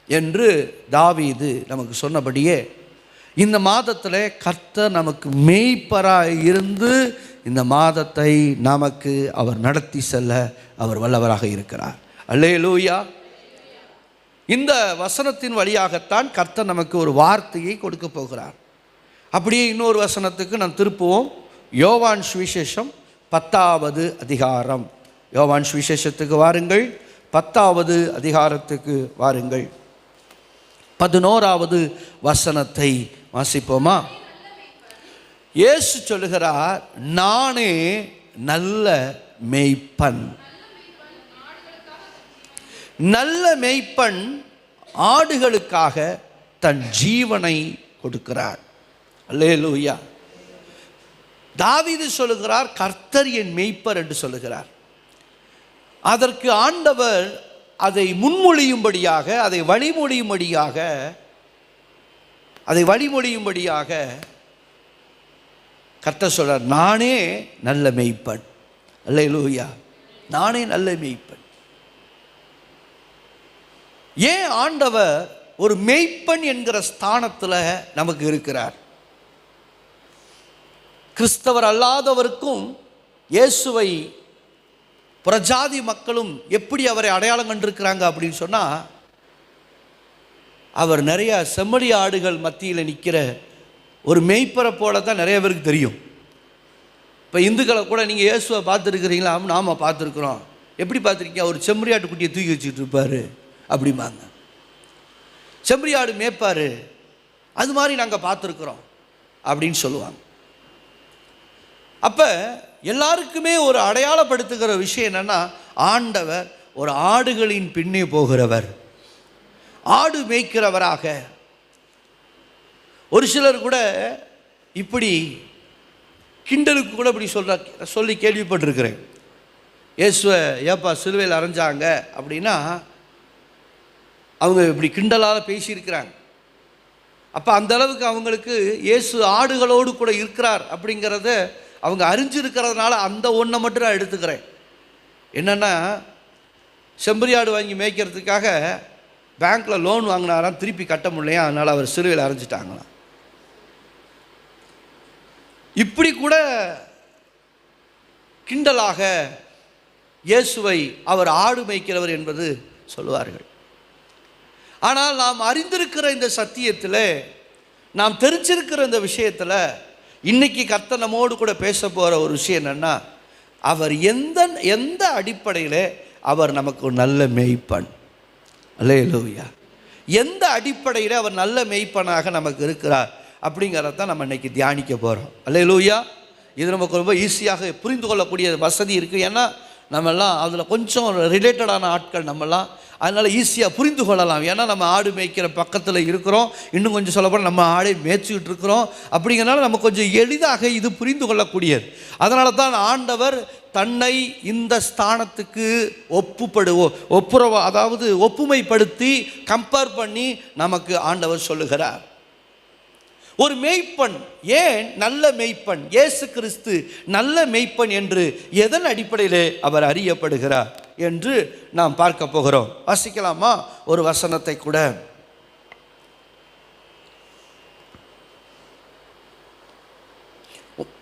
என்று தாவீது நமக்கு சொன்னபடியே இந்த மாதத்தில் கர்த்தர் நமக்கு மெய்ப்பராக இருந்து இந்த மாதத்தை நமக்கு அவர் நடத்தி செல்ல அவர் வல்லவராக இருக்கிறார். அல்லேலூயா. இந்த வசனத்தின் வழியாகத்தான் கர்த்தர் நமக்கு ஒரு வார்த்தையை கொடுக்க போகிறார். அப்படியே இன்னொரு வசனத்துக்கு நாம் திருப்புவோம். யோவான் சுவிசேஷம் 10வது அதிகாரம். யோவான் சுவிசேஷத்துக்கு வாருங்கள், 10வது அதிகாரத்துக்கு வாருங்கள். 11வது வசனத்தை வாசிப்போமா? இயேசு சொல்லுகிறார், நானே நல்ல மேய்ப்பன். நல்ல மேய்ப்பன் ஆடுகளுக்காக தன் ஜீவனை கொடுக்கிறார். அல்லேலூயா. தாவீது சொல்லுகிறார், கர்த்தர் என் மேய்ப்பர் என்று சொல்லுகிறார். அதற்கு ஆண்டவர் அதை முன்மொழியும்படியாக, அதை வழிமொழியும்படியாக கர்த்தர் சொல்றார், நானே நல்ல மேய்ப்பன். அல்லேலூயா. நானே நல்ல மேய்ப்பன். ஏன் ஆண்டவர் ஒரு மேய்ப்பன் என்கிற ஸ்தானத்தில் நமக்கு இருக்கிறார்? கிறிஸ்தவர் அல்லாதவருக்கும் இயேசுவை புறஜாதி மக்களும் எப்படி அவரை அடையாளம் கண்டிருக்கிறாங்க அப்படின்னு சொன்னால், அவர் நிறைய செம்மறி ஆடுகள் மத்தியில் நிற்கிற ஒரு மேய்ப்பரை போல தான் நிறைய பேருக்கு தெரியும். இப்போ இந்துக்களை கூட நீங்கள் இயேசுவை பார்த்துருக்கிறீங்களா? நாம் பார்த்துருக்குறோம். எப்படி பார்த்துருக்கீங்க? ஒரு செம்மறி ஆட்டுக்குட்டியை தூக்கி வச்சுக்கிட்டு இருப்பார் அப்படிம்பாங்க. செம்மறி ஆடு மேய்ப்பார், அது மாதிரி நாங்கள் பார்த்துருக்குறோம் அப்படின்னு சொல்லுவாங்க. அப்போ எல்லாருக்குமே ஒரு அடையாளப்படுத்துகிற விஷயம் என்னென்னா, ஆண்டவர் ஒரு ஆடுகளின் பின்னே போகிறவர், ஆடு மேய்க்கிறவராக. ஒரு சிலர் கூட இப்படி கிண்டலுக்கு கூட இப்படி சொல்லி கேள்விப்பட்டிருக்கிறேன். இயேசுவை ஏப்பா சிலுவையில் அரைஞ்சாங்க அப்படின்னா அவங்க இப்படி கிண்டலால் பேசியிருக்கிறாங்க. அப்போ அந்த அளவுக்கு அவங்களுக்கு இயேசு ஆடுகளோடு கூட இருக்கிறார் அப்படிங்கிறத அவங்க அறிஞ்சிருக்கிறதுனால அந்த ஒன்றை மட்டும் நான் எடுத்துக்கிறேன். என்னென்னா, செம்பரி ஆடு வாங்கி மேய்க்கிறதுக்காக பேங்க்கில் லோன் வாங்கினாராம், திருப்பி கட்ட முடியலையா, அதனால் அவர் சிலுவையில் அரைஞ்சிட்டாங்களாம். இப்படி கூட கிண்டலாக இயேசுவை அவர் ஆடு மேய்க்கிறவர் என்பது சொல்லுவார்கள். ஆனால் நாம் அறிந்திருக்கிற இந்த சத்தியத்தில், நாம் தெரிஞ்சிருக்கிற இந்த விஷயத்தில் இன்னைக்கு கர்த்தர் நம்மோடு கூட பேச போகிற ஒரு விஷயம் என்னென்னா, அவர் எந்த அடிப்படையில் அவர் நமக்கு ஒரு நல்ல மேய்ப்பன். அல்லேலூயா. எந்த அடிப்படையில் அவர் நல்ல மெய்ப்பனாக நமக்கு இருக்கிறார் அப்படிங்கிறதான் நம்ம இன்னைக்கு தியானிக்க போகிறோம். அல்லேலூயா. இது நமக்கு ரொம்ப ஈஸியாக புரிந்து கொள்ளக்கூடிய வசதி இருக்குது. ஏன்னா நம்மெல்லாம் அதில் கொஞ்சம் ரிலேட்டடான ஆட்கள் நம்மெல்லாம், அதனால் ஈஸியாக புரிந்து கொள்ளலாம். ஏன்னா நம்ம ஆடு மேய்க்கிற பக்கத்தில் இருக்கிறோம், இன்னும் கொஞ்சம் சொல்லப்போனால் நம்ம ஆடை மேய்ச்சிக்கிட்டு இருக்கிறோம். அப்படிங்கிறனால நம்ம கொஞ்சம் எளிதாக இது புரிந்து கொள்ளக்கூடியது. அதனால தான் ஆண்டவர் தன்னை இந்த ஸ்தானத்துக்கு அதாவது ஒப்புமைப்படுத்தி கம்பேர் பண்ணி நமக்கு ஆண்டவர் சொல்லுகிறார். ஒரு மெய்ப்பன், ஏன் நல்ல மெய்ப்பன், இயேசு கிறிஸ்து நல்ல மெய்ப்பன் என்று எதன் அடிப்படையிலே அவர் அறியப்படுகிறார் என்று நாம் பார்க்க போகிறோம். வாசிக்கலாமா ஒரு வசனத்தை கூட?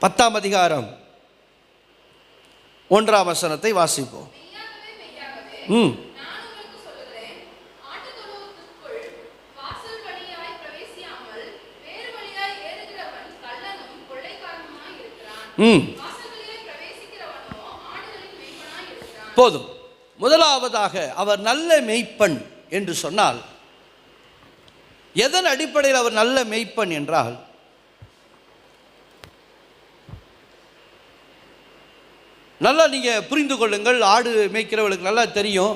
பத்தாம் அதிகாரம் 1ஆம் வசனத்தை வாசிப்போம். போதும். முதலாவதாக அவர் நல்ல மெய்ப்பன் என்று சொன்னால் எதன் அடிப்படையில் அவர் நல்ல மெய்ப்பன் என்றால், நல்லா நீங்க புரிந்து கொள்ளுங்கள். ஆடு மேய்க்கிறவர்களுக்கு நல்லா தெரியும்.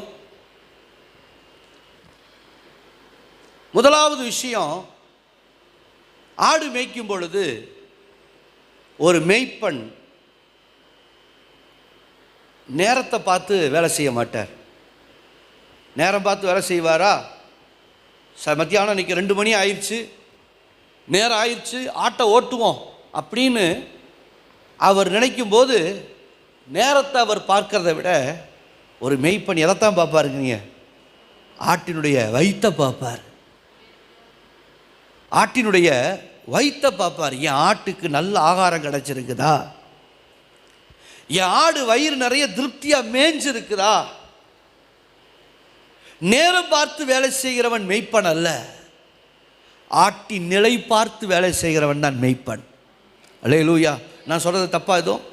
முதலாவது விஷயம், ஆடு மேய்க்கும் பொழுது ஒரு மேய்ப்பன் நேரத்தை பார்த்து வேலை செய்ய மாட்டார். நேரம் பார்த்து வேலை செய்வாரா? மத்தியானம் இன்னைக்கு 2 மணி ஆயிடுச்சு, நேரம் ஆயிடுச்சு, ஆட்டை ஓட்டுவோம் அப்படின்னு அவர் நினைக்கும் போது நேரத்தை அவர் பார்க்கறத விட ஒரு மெய்ப்பன் எதைத்தான் பார்ப்பாருங்க? ஆட்டினுடைய வயிற்றை பார்ப்பார். ஆட்டினுடைய வயிற்றை பார்ப்பார். என் ஆட்டுக்கு நல்ல ஆகாரம் கிடைச்சிருக்குதா, என் ஆடு வயிறு நிறைய திருப்தியாக மேய்ஞ்சிருக்குதா. நேரம் பார்த்து வேலை செய்கிறவன் மெய்ப்பன் அல்ல, ஆட்டின் நிலை பார்த்து வேலை செய்கிறவன் தான் மெய்ப்பன். அல்லேலூயா. நான் சொல்கிறது தப்பா? எதுவும்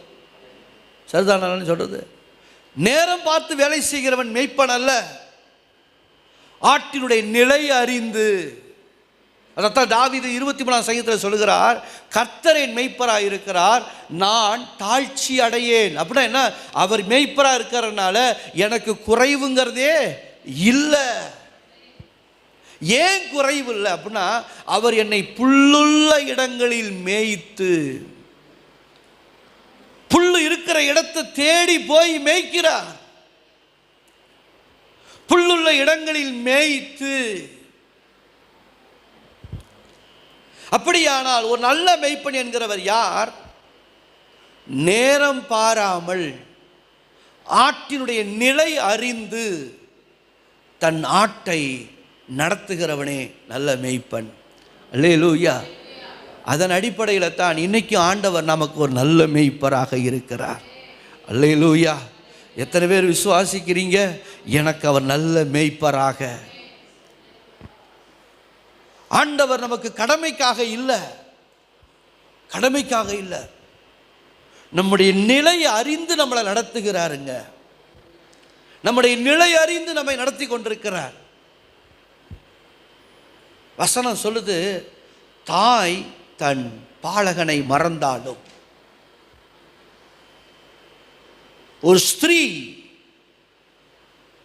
சரிதானு சொல்கிறது? நேரம் பார்த்து வேலை செய்கிறவன் மெய்ப்பன் அல்ல, ஆட்டினுடைய நிலை அறிந்து. அதான் தாவீது 23ஆம் சங்கீதத்தில் சொல்லுகிறார், கர்த்தர் என் மெய்ப்பராக இருக்கிறார், நான் தாழ்ச்சி அடையேன். அப்படின்னா என்ன? அவர் மெய்ப்பராக இருக்கிறதுனால எனக்கு குறைவுங்கிறதே இல்லை. ஏன் குறைவு இல்லை அப்படின்னா, அவர் என்னை புல்லுள்ள இடங்களில் மேய்த்து, புல்லு இருக்கிற இடத்தை தேடி போய் மேய்க்கிறார். புல்லுள்ள இடங்களில் மேய்த்து. அப்படியானால் ஒரு நல்ல மெய்ப்பன் என்கிறவர் யார்? நேரம் பாராமல் ஆட்டினுடைய நிலை அறிந்து தன் ஆட்டை நடத்துகிறவனே நல்ல மெய்ப்பன். அல்லேலூயா. அதன் அடிப்படையில் தான் இன்னைக்கு ஆண்டவர் நமக்கு ஒரு நல்ல மெய்ப்பராக இருக்கிறார். அல்லேலூயா. எத்தனை பேர் விசுவாசிக்கிறீங்க? எனக்கு அவர் நல்ல மெய்ப்பராக. ஆண்டவர் நமக்கு கடமைக்காக இல்லை, கடமைக்காக இல்லை, நம்முடைய நிலை அறிந்து நம்மளை நடத்துகிறாருங்க. நம்முடைய நிலை அறிந்து நம்மை நடத்தி கொண்டிருக்கிறார். வசனம் சொல்லுது, தாய் தன் பாலகனை மறந்தாலும், ஒரு ஸ்திரீ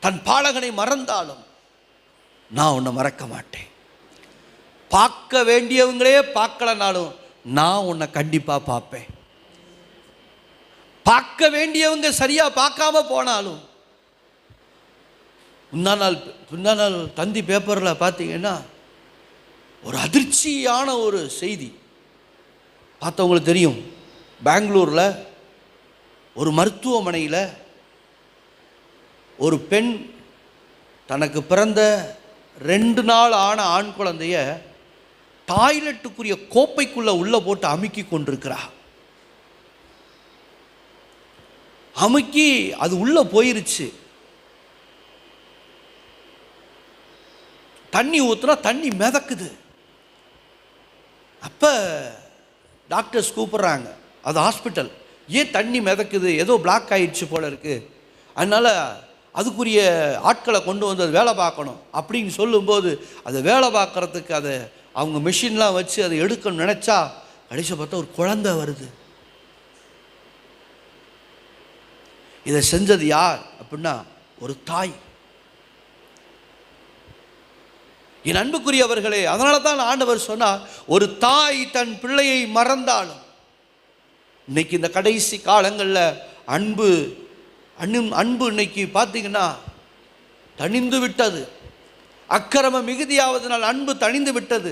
தன் பாலகனை மறந்தாலும் நான் உன்னை மறக்க மாட்டேன். பார்க்க வேண்டியவங்களே பார்க்கலனாலும் நான் உன்னை கண்டிப்பாக பார்ப்பேன். பார்க்க வேண்டியவங்க சரியா பார்க்காம போனாலும், முந்தா நாள் தந்தி பேப்பரில் பார்த்தீங்கன்னா ஒரு அதிர்ச்சியான ஒரு செய்தி பார்த்தவங்களுக்கு தெரியும். பெங்களூரில் ஒரு மருத்துவமனையில் ஒரு பெண் தனக்கு பிறந்த 2 நாள் ஆன ஆண் குழந்தைய டாய்லெட்டுக்குரிய கோப்பைக்குள்ள உள்ள போட்டு அமுக்கி கொண்டிருக்கிறார். அமுக்கி அது உள்ள போயிருச்சு. தண்ணி ஊத்துனா தண்ணி மிதக்குது. அப்ப டாக்டர்ஸ் கூப்பிடுறாங்க, அது ஹாஸ்பிட்டல். ஏன் தண்ணி மிதக்குது? ஏதோ பிளாக் ஆயிடுச்சு போல இருக்கு. அதனால அதுக்குரிய ஆட்களை கொண்டு வந்து அது வேலை பார்க்கணும் அப்படின்னு சொல்லும்போது அதை வேலை பார்க்குறதுக்கு அதை அவங்க மிஷின்லாம் வச்சு அதை எடுக்கணும்னு நினச்சா கடைசி பார்த்தா ஒரு குழந்தை வருது. இதை செஞ்சது யார் அப்படின்னா ஒரு தாய். என் அன்புக்குரியவர்களே, அதனால தான் ஆண்டவர் சொன்னார், ஒரு தாய் தன் பிள்ளையை மறந்தாலும். இன்னைக்கு இந்த கடைசி காலங்களில் அன்பு இன்னைக்கு பார்த்தீங்கன்னா தணிந்து விட்டது. அக்கிரமம் மிகுதியாவதனால் அன்பு தணிந்து விட்டது.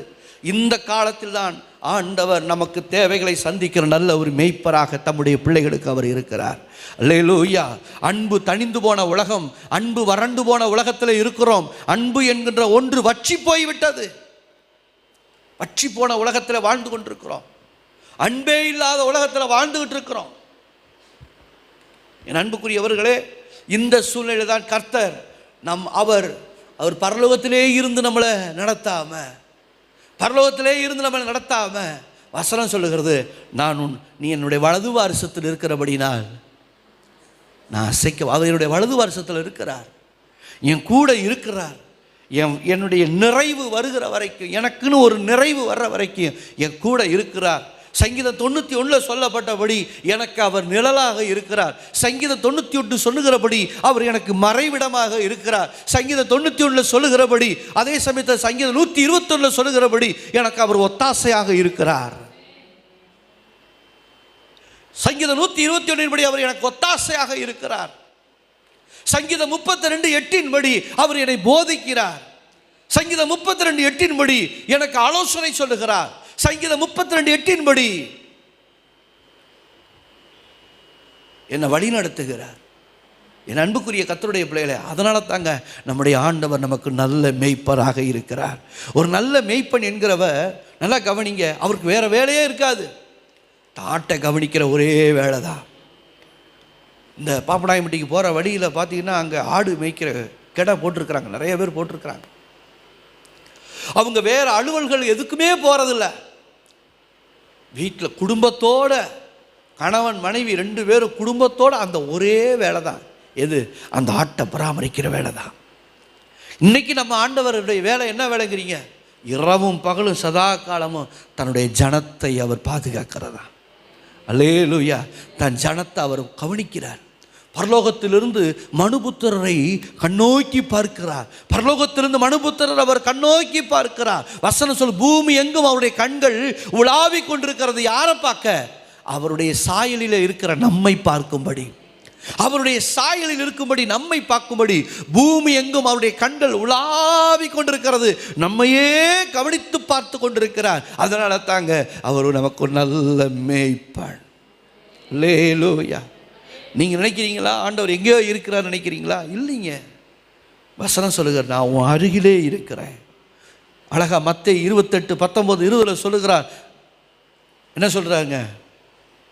இந்த காலத்தில் தான் ஆண்டவர் நமக்கு தேவைகளை சந்திக்கிற நல்ல ஒரு மேய்ப்பராக தம்முடைய பிள்ளைகளுக்கு அவர் இருக்கிறார். அல்லேலூயா. அன்பு தணிந்து போன உலகம், அன்பு வறண்டு போன உலகத்தில் இருக்கிறோம். அன்பு என்கின்ற ஒன்று வற்றி போய்விட்டது. வற்றி போன உலகத்தில் வாழ்ந்து கொண்டிருக்கிறோம். அன்பே இல்லாத உலகத்தில் வாழ்ந்துகிட்டு இருக்கிறோம். என் அன்புக்குரியவர்களே, இந்த சூழ்நிலை தான் கர்த்தர் அவர் பரலோகத்திலே இருந்து நம்மளை நடத்தாம வசனம் சொல்லுகிறது, நீ என்னுடைய வலது வாரிசத்தில் இருக்கிறபடினால் நான் அவர் என்னுடைய வலது வாரிசத்தில் இருக்கிறார், என் கூட இருக்கிறார். என்னுடைய நிறைவு வருகிற வரைக்கும், எனக்குன்னு ஒரு நிறைவு வர்ற வரைக்கும் என் கூட இருக்கிறார். சங்கீதம் 91 சொல்லப்பட்டபடி எனக்கு அவர் நிழலாக இருக்கிறார். சங்கீதம் 91 சொல்லுகிறபடி அவர் எனக்கு மறைவிடமாக இருக்கிறார். சங்கீதம் 91 சொல்லுகிறபடி, அதே சமயத்தில் சங்கீதம் 121 சொல்லுகிறபடி எனக்கு அவர் ஒத்தாசையாக இருக்கிறார். சங்கீதம் 121 படி அவர் எனக்கு ஒத்தாசையாக இருக்கிறார். சங்கீதம் 32:8 படி அவர் என்னை போதிக்கிறார். சங்கீதம் 32:8 படி எனக்கு ஆலோசனை சொல்லுகிறார். சங்கீதம் 32:8 படி என்னை வழி நடத்துகிறார். என் அன்புக்குரிய கர்த்தருடைய பிள்ளைகளே, அதனால தாங்க நம்முடைய ஆண்டவர் நமக்கு நல்ல மேய்ப்பராக இருக்கிறார். ஒரு நல்ல மேய்ப்பன் என்கிறவர், நல்லா கவனிங்க, அவருக்கு வேற வேலையே இருக்காது. தாட்டை கவனிக்கிற ஒரே வேலை தான். இந்த பாப்பநாயம்பட்டிக்கு போகிற வழியில் பார்த்தீங்கன்னா அங்கே ஆடு மேய்க்கிற கெடை போட்டிருக்கிறாங்க, நிறைய பேர் போட்டிருக்கிறாங்க. அவங்க வேற அலுவல்கள் எதுக்குமே போகிறதில்ல. வீட்டில் குடும்பத்தோட, கணவன் மனைவி 2 பேரும் குடும்பத்தோடு அந்த ஒரே வேலை தான். எது? அந்த ஆட்டை பராமரிக்கிற வேலை தான். இன்னைக்கு நம்ம ஆண்டவருடைய வேலை என்ன வேலைங்கிறீங்க? இரவும் பகலும் சதா காலமும் தன்னுடைய ஜனத்தை அவர் பாதுகாக்கிறதா. அல்லேலூயா. தன் ஜனத்தை அவர் கவனிக்கிறார். பரலோகத்திலிருந்து மனுபுத்திரரை கண்ணோக்கி பார்க்கிறார். பரலோகத்திலிருந்து மனுபுத்திரர் அவர் கண்ணோக்கி பார்க்கிறார். வசனம் சொல், பூமி எங்கும் அவருடைய கண்கள் உலாவிக் கொண்டிருக்கிறது. யாரை பார்க்க? அவருடைய சாயலில் இருக்கிற நம்மை பார்க்கும்படி, அவருடைய சாயலில் இருக்கும்படி, நம்மை பார்க்கும்படி பூமி எங்கும் அவருடைய கண்கள் உலாவிக் கொண்டிருக்கிறது. நம்மையே கவனித்து பார்த்து கொண்டிருக்கிறார். அதனால தாங்க அவர் நமக்கு ஒரு நல்ல மேய்ப்பன். அல்லேலூயா. நீங்கள் நினைக்கிறீங்களா ஆண்டவர் எங்கேயோ இருக்கிறார் நினைக்கிறீங்களா? இல்லைங்க. வசனம் சொல்லுகிறார், நான் உன் அருகிலே இருக்கிறேன். அழகா மத்தேயு 28:19-20 சொல்லுகிறார். என்ன சொல்கிறாங்க?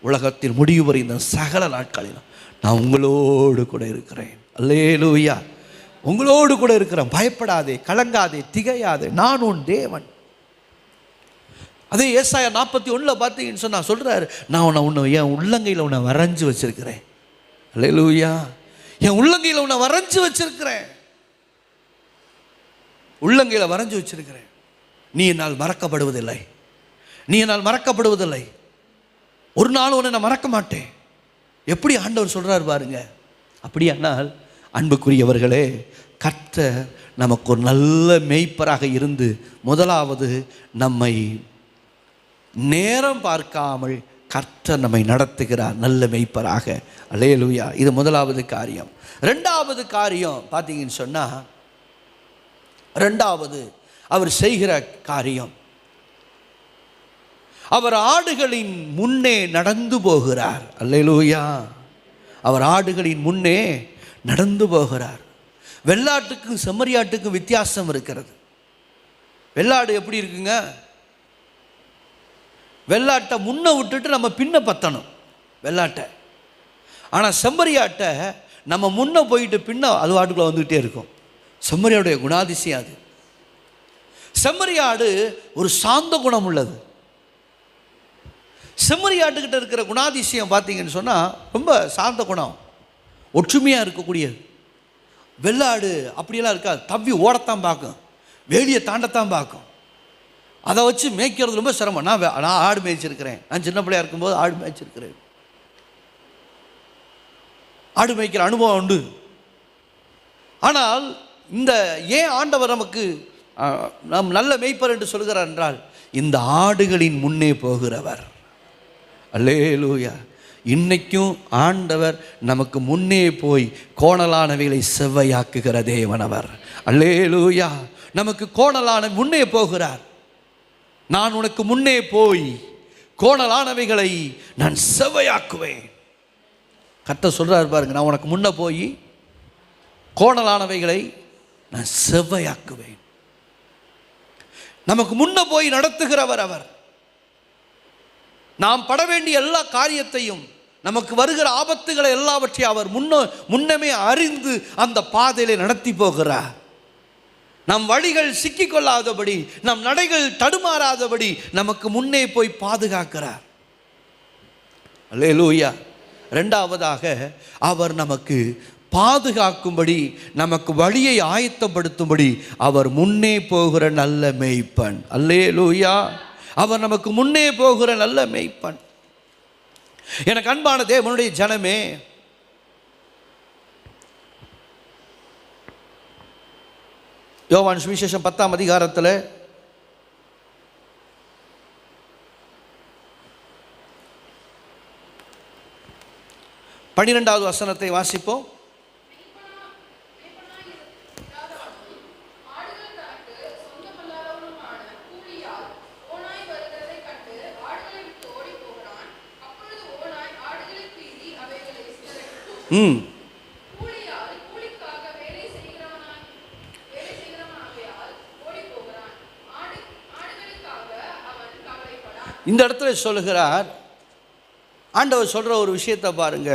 உலகத்தில் முடிவு வரை இந்த சகல நாட்களிலும் நான் உங்களோடு கூட இருக்கிறேன். அல்லேலூயா. உங்களோடு கூட இருக்கிறேன். பயப்படாதே, கலங்காதே, திகையாதே, நான் உன் தேவன். அதே ஏசாயா 41 பார்த்தீங்கன்னு சொன்னா சொல்கிறார், நான் உன்னை என் உள்ளங்கையில் உன்னை வரைஞ்சி வச்சிருக்கிறேன். அல்லேலூயா. என் உள்ளங்கையில் உன்னை வரைஞ்சி வச்சிருக்கிறேன். உள்ளங்கையில் வரைஞ்சி வச்சிருக்கிறேன். நீ என்னால் மறக்கப்படுவதில்லை. நீ என்னால் மறக்கப்படுவதில்லை. ஒரு நாள் உன்னை நான் மறக்க மாட்டேன். எப்படி ஆண்டவர் சொல்கிறார் பாருங்க. அப்படியானால் அன்புக்குரியவர்களே, கர்த்தர் நமக்கு ஒரு நல்ல மேய்ப்பராக இருந்து முதலாவது நம்மை நேரம் பார்க்காமல் கர்த்தர் நம்மை நடத்துகிறார் நல்ல மேய்ப்பராக. அல்லேலூயா. இது முதலாவது காரியம். 2வது காரியம் பார்த்தீங்கன்னு சொன்னால், 2வது அவர் செய்கிற காரியம், அவர் ஆடுகளின் முன்னே நடந்து போகிறார். அல்லேலூயா. அவர் ஆடுகளின் முன்னே நடந்து போகிறார். வெள்ளாட்டுக்கும் செம்மறியாட்டுக்கும் வித்தியாசம் இருக்கிறது. வெள்ளாடு எப்படி இருக்குங்க? வெள்ளாட்டை முன்ன விட்டுட்டு நம்ம பின்ன பற்றணும் வெள்ளாட்டை. ஆனால் செம்மறியாட்டை நம்ம முன்ன போயிட்டு பின்ன அது ஆட்டுக்குள்ளே வந்துக்கிட்டே இருக்கும். செம்மறியாடுடைய குணாதிசயம் அது. செம்மறியாடு ஒரு சாந்த குணம் உள்ளது. செம்மறியாட்டுக்கிட்ட இருக்கிற குணாதிசயம் பார்த்தீங்கன்னு சொன்னால் ரொம்ப சாந்த குணம், ஒற்றுமையாக இருக்கக்கூடியது. வெள்ளாடு அப்படியெல்லாம் இருக்காது, தவ்வி ஓடத்தான் பார்க்கும், வேலியை தாண்டத்தான் பார்க்கும். அதை வச்சு மேய்க்கிறது ரொம்ப சிரமம். நான் ஆடு மேய்ச்சிருக்கிறேன். நான் சின்ன பிள்ளையா இருக்கும்போது ஆடு மேய்ச்சிருக்கிறேன். ஆடு மேய்க்கிற அனுபவம் உண்டு. ஆனால் இந்த ஏன் ஆண்டவர் நமக்கு நாம் நல்ல மேய்ப்பர் என்று சொல்கிறார் என்றால், இந்த ஆடுகளின் முன்னே போகிறவர். அல்லேலூயா. இன்னைக்கும் ஆண்டவர் நமக்கு முன்னே போய் கோணலானவைகளை செவ்வையாக்குகிற தேவனவர். அல்லேலூயா. நமக்கு கோணலான முன்னே போகிறார். நான் உனக்கு முன்னே போய் கோணலானவைகளை நான் செவ்வையாக்குவேன். கர்த்தர் சொல்றார் பாருங்க, நான் உனக்கு முன்ன போய் கோணலானவைகளை நான் செவ்வையாக்குவேன். நமக்கு முன்ன போய் நடத்துகிறவர் அவர். நாம் பட வேண்டிய எல்லா காரியத்தையும், நமக்கு வருகிற ஆபத்துகளை எல்லாவற்றையும் அவர் முன்னமே அறிந்து அந்த பாதையிலே நடத்தி போகிறார். நம் வழிகள் சிக்கிக்கொள்ளாதபடி, நம் நடைகள் தடுமாறாதபடி நமக்கு முன்னே போய் பாதுகாக்கிறார். அல்லேலூயா. இரண்டாவதாக, அவர் நமக்கு பாதுகாக்கும்படி, நமக்கு வழியை ஆயத்தப்படுத்தும்படி அவர் முன்னே போகிற நல்ல மேய்ப்பன். அல்லேலூயா. அவர் நமக்கு முன்னே போகிற நல்ல மேய்ப்பன். எனக்கு அன்பான தேவனுடைய ஜனமே, யோவான் சுவிசேஷம் 10ஆம் அதிகாரத்தில் 12வது வசனத்தை வாசிப்போம். இந்த இடத்துல சொல்லுகிறார், ஆண்டவர் சொல்ற ஒரு விஷயத்தை பாருங்க.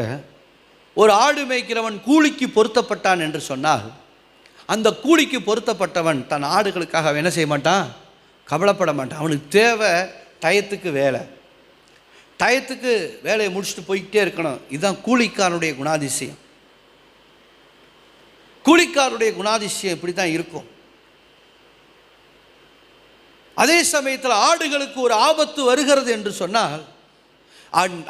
ஒரு ஆடு மேய்க்கிறவன் கூலிக்கு பொருத்தப்பட்டான் என்று சொன்னால், அந்த கூலிக்கு பொருத்தப்பட்டவன் தன் ஆடுகளுக்காக என்ன செய்ய மாட்டான்? கவலைப்பட மாட்டான். அவனுக்கு தேவை டயத்துக்கு வேலை, டயத்துக்கு வேலையை முடிச்சுட்டு போய்கிட்டே இருக்கணும். இதுதான் கூலிக்காரனுடைய குணாதிசயம். கூலிக்காரனுடைய குணாதிசயம் இப்படி தான் இருக்கும். அதே சமயத்தில் ஆடுகளுக்கு ஒரு ஆபத்து வருகிறது என்று சொன்னால்,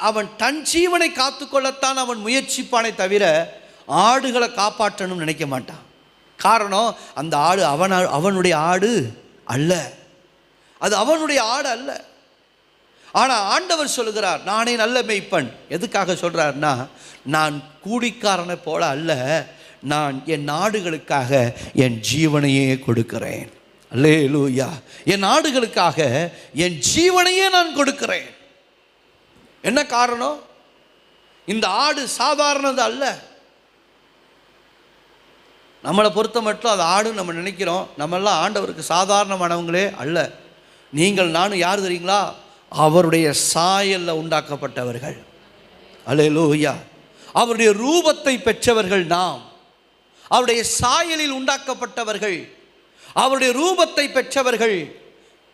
அவன் தன் ஜீவனை காத்துக்கொள்ளத்தான் அவன் முயற்சிப்பானே தவிர ஆடுகளை காப்பாற்றணும்னு நினைக்க மாட்டான். காரணம், அந்த ஆடு அவனுடைய ஆடு அல்ல, அது அவனுடைய ஆடு அல்ல. ஆனால் ஆண்டவர் சொல்லுகிறார், நானே நல்ல மேய்ப்பன். எதுக்காக சொல்கிறார்னா, நான் கூலிக்காரனை போல அல்ல, நான் என் ஆடுகளுக்காக என் ஜீவனையே கொடுக்கிறேன். அல்லேலூயா. என் ஆடுகளுக்காக என் ஜீவனையே நான் கொடுக்கிறேன். என்ன காரணம்? இந்த ஆடு சாதாரணது அல்ல. நம்மளை பொறுத்த மட்டும் அது ஆடு நம்ம நினைக்கிறோம். நம்மெல்லாம் ஆண்டவருக்கு சாதாரணமானவங்களே அல்ல. நீங்கள் நானும் யார் தெரியுங்களா? அவருடைய சாயலில் உண்டாக்கப்பட்டவர்கள். அல்லேலூயா. அவருடைய ரூபத்தை பெற்றவர்கள் நாம். அவருடைய சாயலில் உண்டாக்கப்பட்டவர்கள், அவருடைய ரூபத்தை பெற்றவர்கள்.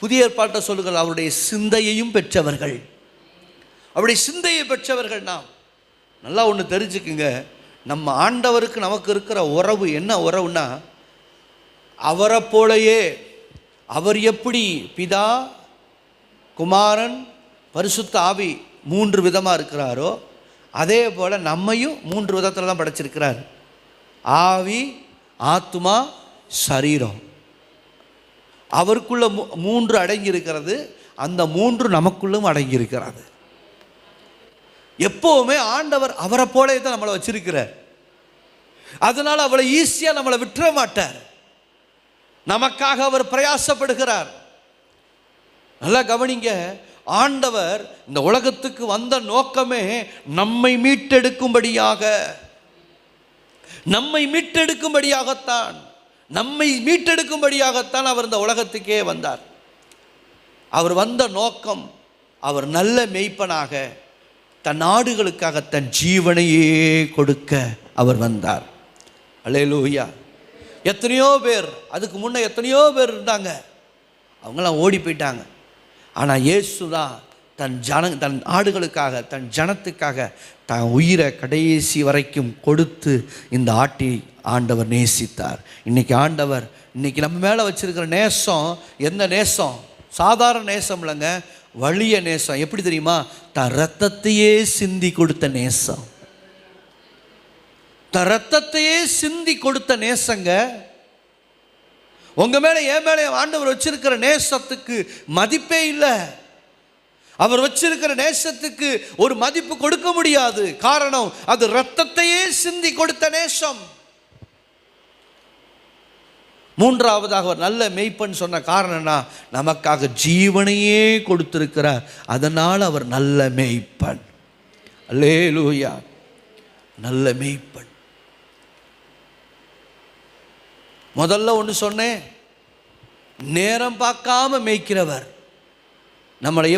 புதிய ஏற்பாட்டை சொல்லுங்கள், அவருடைய சிந்தையையும் பெற்றவர்கள், அவருடைய சிந்தையை பெற்றவர்கள் நாம். நல்லா ஒன்று தெரிஞ்சுக்குங்க, நம்ம ஆண்டவருக்கு நமக்கு இருக்கிற உறவு என்ன உறவுனா, அவரை போலையே, அவர் எப்படி பிதா, குமாரன், பரிசுத்த ஆவி 3 விதமாக இருக்கிறாரோ, அதே போல் நம்மையும் 3 விதத்தில் தான் படைச்சிருக்கிறார். ஆவி, ஆத்மா, சரீரம். அவருக்குள்ள 3 அடங்கி இருக்கிறது, அந்த 3 நமக்குள்ளும் அடங்கி இருக்கிறது. எப்போவுமே ஆண்டவர் அவரை போலே தான் நம்மளை வச்சிருக்கிறார். அதனால் அவளை ஈஸியாக நம்மளை விட்டுற மாட்டார். நமக்காக அவர் பிரயாசப்படுகிறார். நல்லா கவனிங்க, ஆண்டவர் இந்த உலகத்துக்கு வந்த நோக்கமே நம்மை மீட்டெடுக்கும்படியாகத்தான் அவர் இந்த உலகத்துக்கே வந்தார். அவர் வந்த நோக்கம், அவர் நல்ல மேய்ப்பனாக தன் ஆடுகளுக்காக தன் ஜீவனையே கொடுக்க அவர் வந்தார். அல்லேலூயா. எத்தனையோ பேர், அதுக்கு முன்னே எத்தனையோ பேர் இருந்தாங்க, அவங்களாம் ஓடி போயிட்டாங்க. ஆனால் இயேசு தான் தன் ஆடுகளுக்காக, தன் ஜனத்துக்காக தன் உயிரை கடைசி வரைக்கும் கொடுத்து இந்த ஆட்டை ஆண்டவர் நேசித்தார். இன்னைக்கு நம்ம மேலே வச்சிருக்கிற நேசம் எந்த நேசம்? சாதாரண நேசம் இல்லைங்க, வலிய நேசம். எப்படி தெரியுமா? தன் ரத்தத்தையே சிந்தி கொடுத்த நேசம். தன் ரத்தத்தையே சிந்தி கொடுத்த நேசங்க. உங்க மேல என் மேலே ஆண்டவர் வச்சிருக்கிற நேசத்துக்கு மதிப்பே இல்லை. அவர் வச்சிருக்கிற நேசத்துக்கு ஒரு மதிப்பு கொடுக்க முடியாது. காரணம், அது ரத்தத்தையே சிந்தி கொடுத்த நேசம். மூன்றாவதாக அவர் நல்ல மேய்ப்பன் சொன்ன காரணம்னா, நமக்காக ஜீவனையே கொடுத்திருக்கிறார். அதனால் அவர் நல்ல மேய்ப்பன். அல்லேலூயா, நல்ல மேய்ப்பன். முதல்ல ஒன்று சொன்னேன், நேரம் பார்க்காம மேய்க்கிறவர். நம்மளை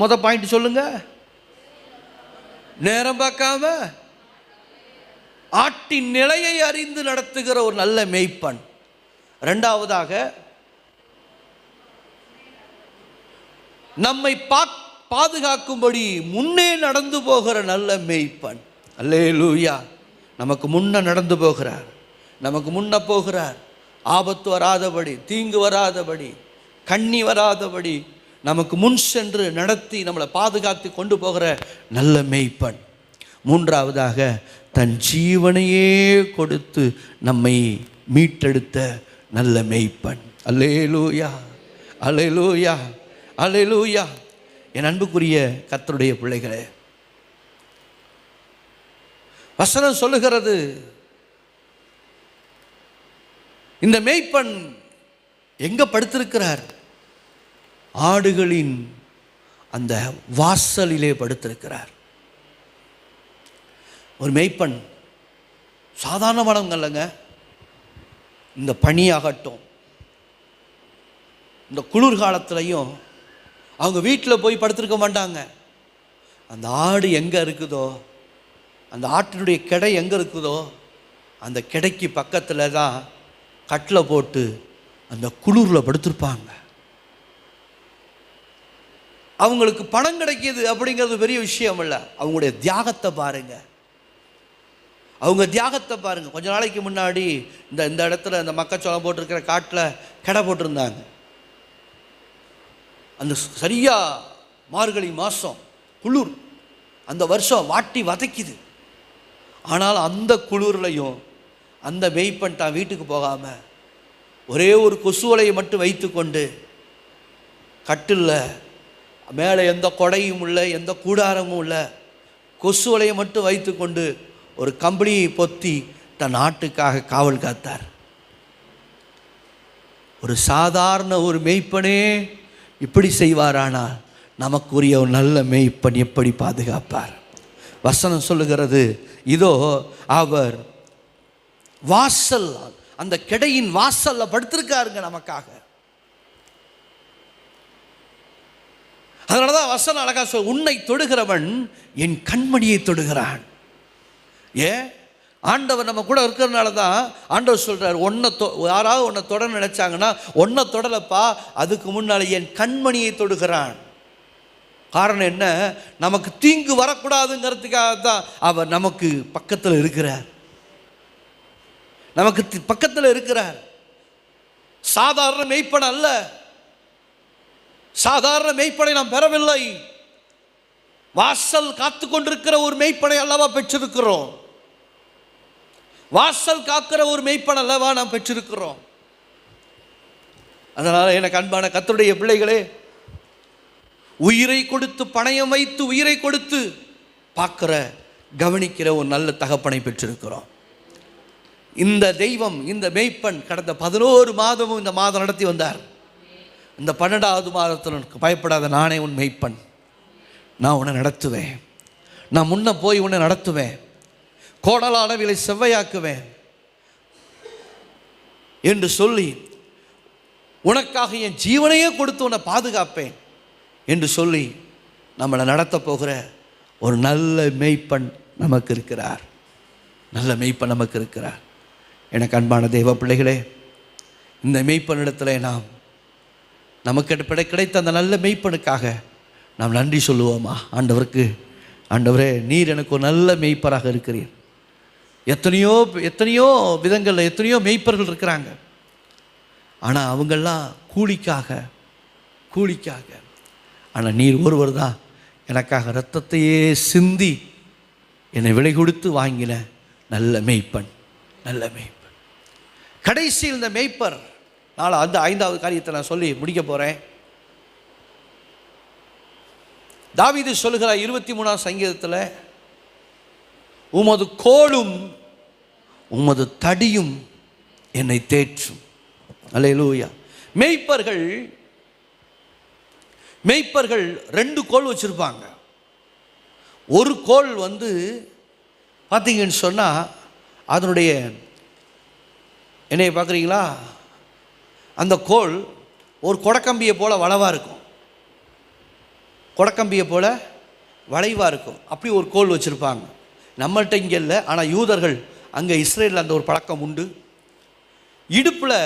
முத பாயிண்ட் சொல்லுங்க. நேரம் பார்க்காம ஆட்டின் நிலையை அறிந்து நடத்துகிற ஒரு நல்ல மேய்ப்பன். இரண்டாவதாக, நம்மை பாதுகாக்கும்படி முன்னே நடந்து போகிற நல்ல மேய்ப்பன். அல்லேலூயா, நமக்கு முன்ன நடந்து போகிறார், நமக்கு முன்ன போகிறார். ஆபத்து வராதபடி, தீங்கு வராதபடி, கண்ணி வராதபடி நமக்கு முன் சென்று நடத்தி நம்மளை பாதுகாத்து கொண்டு போகிற நல்ல மேய்ப்பன். மூன்றாவதாக, தன் ஜீவனையே கொடுத்து நம்மை மீட்டெடுத்த நல்ல மேய்ப்பன். அல்லேலூயா, அல்லேலூயா, அல்லேலூயா. என் அன்புக்குரிய கர்த்தருடைய பிள்ளைகளே, வசனம் சொல்லுகிறது, இந்த மேய்ப்பன் எங்க படுத்திருக்கிறார்? ஆடுகளின் அந்த வாசலிலே படுத்திருக்கிறார். ஒரு மேய்ப்பன் சாதாரணமானவங்க இல்லைங்க. இந்த பனியாகட்டும், இந்த குளிர்காலத்திலையும் அவங்க வீட்டில் போய் படுத்திருக்க மாட்டாங்க. அந்த ஆடு எங்கே இருக்குதோ, அந்த ஆட்டினுடைய கிடை எங்கே இருக்குதோ, அந்த கிடைக்கு பக்கத்தில் தான் கட்டில் போட்டு அந்த குளிரில் படுத்திருப்பாங்க. அவங்களுக்கு பணம் கிடைக்கிது அப்படிங்கிறது பெரிய விஷயம் இல்லை. அவங்களுடைய தியாகத்தை பாருங்க, அவங்க தியாகத்தை பாருங்க. கொஞ்ச நாளைக்கு முன்னாடி இந்த இடத்துல இந்த மக்காச்சோளம் போட்டிருக்கிற காட்டில் கடை போட்டிருந்தாங்க. அந்த சரியா மார்கழி மாதம் குளிர், அந்த வருஷம் வாட்டி வதைக்குது. ஆனால் அந்த குளிர்லையும் அந்த மேய்ப்பன் தான் வீட்டுக்கு போகாமல் ஒரே ஒரு கொசுவலையை மட்டும் வைத்து கொண்டு கட்டில் மேலே எந்த கொடையும் இல்லை, எந்த கூடாரமும் இல்லை, கொசுவலையை மட்டும் வைத்து கொண்டு ஒரு கம்பளியை பொத்தி தன் நாட்டுக்காக காவல் காத்தார். ஒரு சாதாரண ஒரு மேய்ப்பனே இப்படி செய்வாரானால் நமக்குரிய ஒரு நல்ல மேய்ப்பன் எப்படி பாதுகாப்பார்? வசனம் சொல்லுகிறது, இதோ அவர் வாசல், அந்த கிடையின் வாசல்ல படுத்திருக்காருங்க நமக்காக. அதனாலதான் வசனம் அழகா சொல், உன்னை தொடுகிறவன் என் கண்மணியை தொடுகிறான். ஏன்? ஆண்டவர் நம்ம கூட இருக்கிறதுனால தான் ஆண்டவர் சொல்றார், யாராவது உன்னை தொட நினைச்சாங்கன்னா உன்னை தொடலப்பா, அதுக்கு முன்னால என் கண்மணியை தொடுகிறான். காரணம் என்ன? நமக்கு தீங்கு வரக்கூடாதுங்கிறதுக்காக தான் அவர் நமக்கு பக்கத்தில் இருக்கிறார், நமக்கு பக்கத்தில் இருக்கிறார். சாதாரண மேய்ப்பன் அல்ல, சாதாரண மேய்ப்பனை நாம் பெறவில்லை. வாசல் காத்து கொண்டிருக்கிற ஒரு மேய்ப்பனை அல்லவா பெற்றிருக்கிறோம். வாசல் காக்கிற ஒரு மேய்ப்பன் அல்லவா நாம் பெற்றிருக்கிறோம். அதனால எனக்கு அன்பான கர்த்தருடைய பிள்ளைகளே, உயிரை கொடுத்து பணயம் வைத்து உயிரை கொடுத்து பார்க்கிற கவனிக்கிற ஒரு நல்ல தகப்பனை பெற்றிருக்கிறோம். இந்த தெய்வம், இந்த மேய்ப்பன் கடந்த 11 மாதமும் இந்த மாதம் நடத்தி வந்தார். இந்த 12வது மாதத்தில் பயப்படாத, நானே உன் மேய்ப்பன், நான் உன்னை நடத்துவேன், நான் முன்ன போய் உன்னை நடத்துவேன், கோடல அளவிலை செவ்வையாக்குவேன் என்று சொல்லி உனக்காக என் ஜீவனையே கொடுத்து உன்னை பாதுகாப்பேன் என்று சொல்லி நம்மளை நடத்த போகிற ஒரு நல்ல மேய்ப்பன் நமக்கு இருக்கிறார். நல்ல மேய்ப்பன் நமக்கு இருக்கிறார். எனக்கு அன்பான தெய்வ பிள்ளைகளே, இந்த மேய்ப்பனிடத்தில் நாம் நமக்கு கிடைத்த அந்த நல்ல மேய்ப்பனுக்காக நாம் நன்றி சொல்லுவோமா? ஆண்டவருக்கு, ஆண்டவரே, நீர் எனக்கு ஒரு நல்ல மேய்ப்பராக இருக்கிறீர், எத்தனையோ எத்தனையோ விதங்களில் எத்தனையோ மேய்ப்பர்கள் இருக்கிறாங்க. ஆனால் அவங்கெல்லாம் கூலிக்காக. ஆனால் நீர் ஒருவர் தான் எனக்காக இரத்தத்தையே சிந்தி என்னை விலை கொடுத்து வாங்கின நல்ல மேய்ப்பன். கடைசியில் இந்த மேய்ப்பர் அந்த 5வது காரியத்தை நான் சொல்லி முடிக்க போகிறேன். தாவீது சொல்லுகிறார் 23ஆம் சங்கீதத்தில், உமது கோலும் உமது தடியும் என்னை தேற்றும். அல்லேலூயா. மேய்ப்பர்கள் 2 கோல் வச்சுருப்பாங்க. ஒரு கோல் பார்த்தீங்கன்னு சொன்னால் அதனுடைய என்னைய பார்க்குறீங்களா, அந்த கோல் ஒரு கொடக்கம்பியை போல் வளைவாக இருக்கும். அப்படி ஒரு கோல் வச்சுருப்பாங்க. நம்மள்கிட்ட இங்கே இல்லை, ஆனால் யூதர்கள் அங்கே இஸ்ரேலில் அந்த ஒரு பழக்கம் உண்டு. இடுப்பில்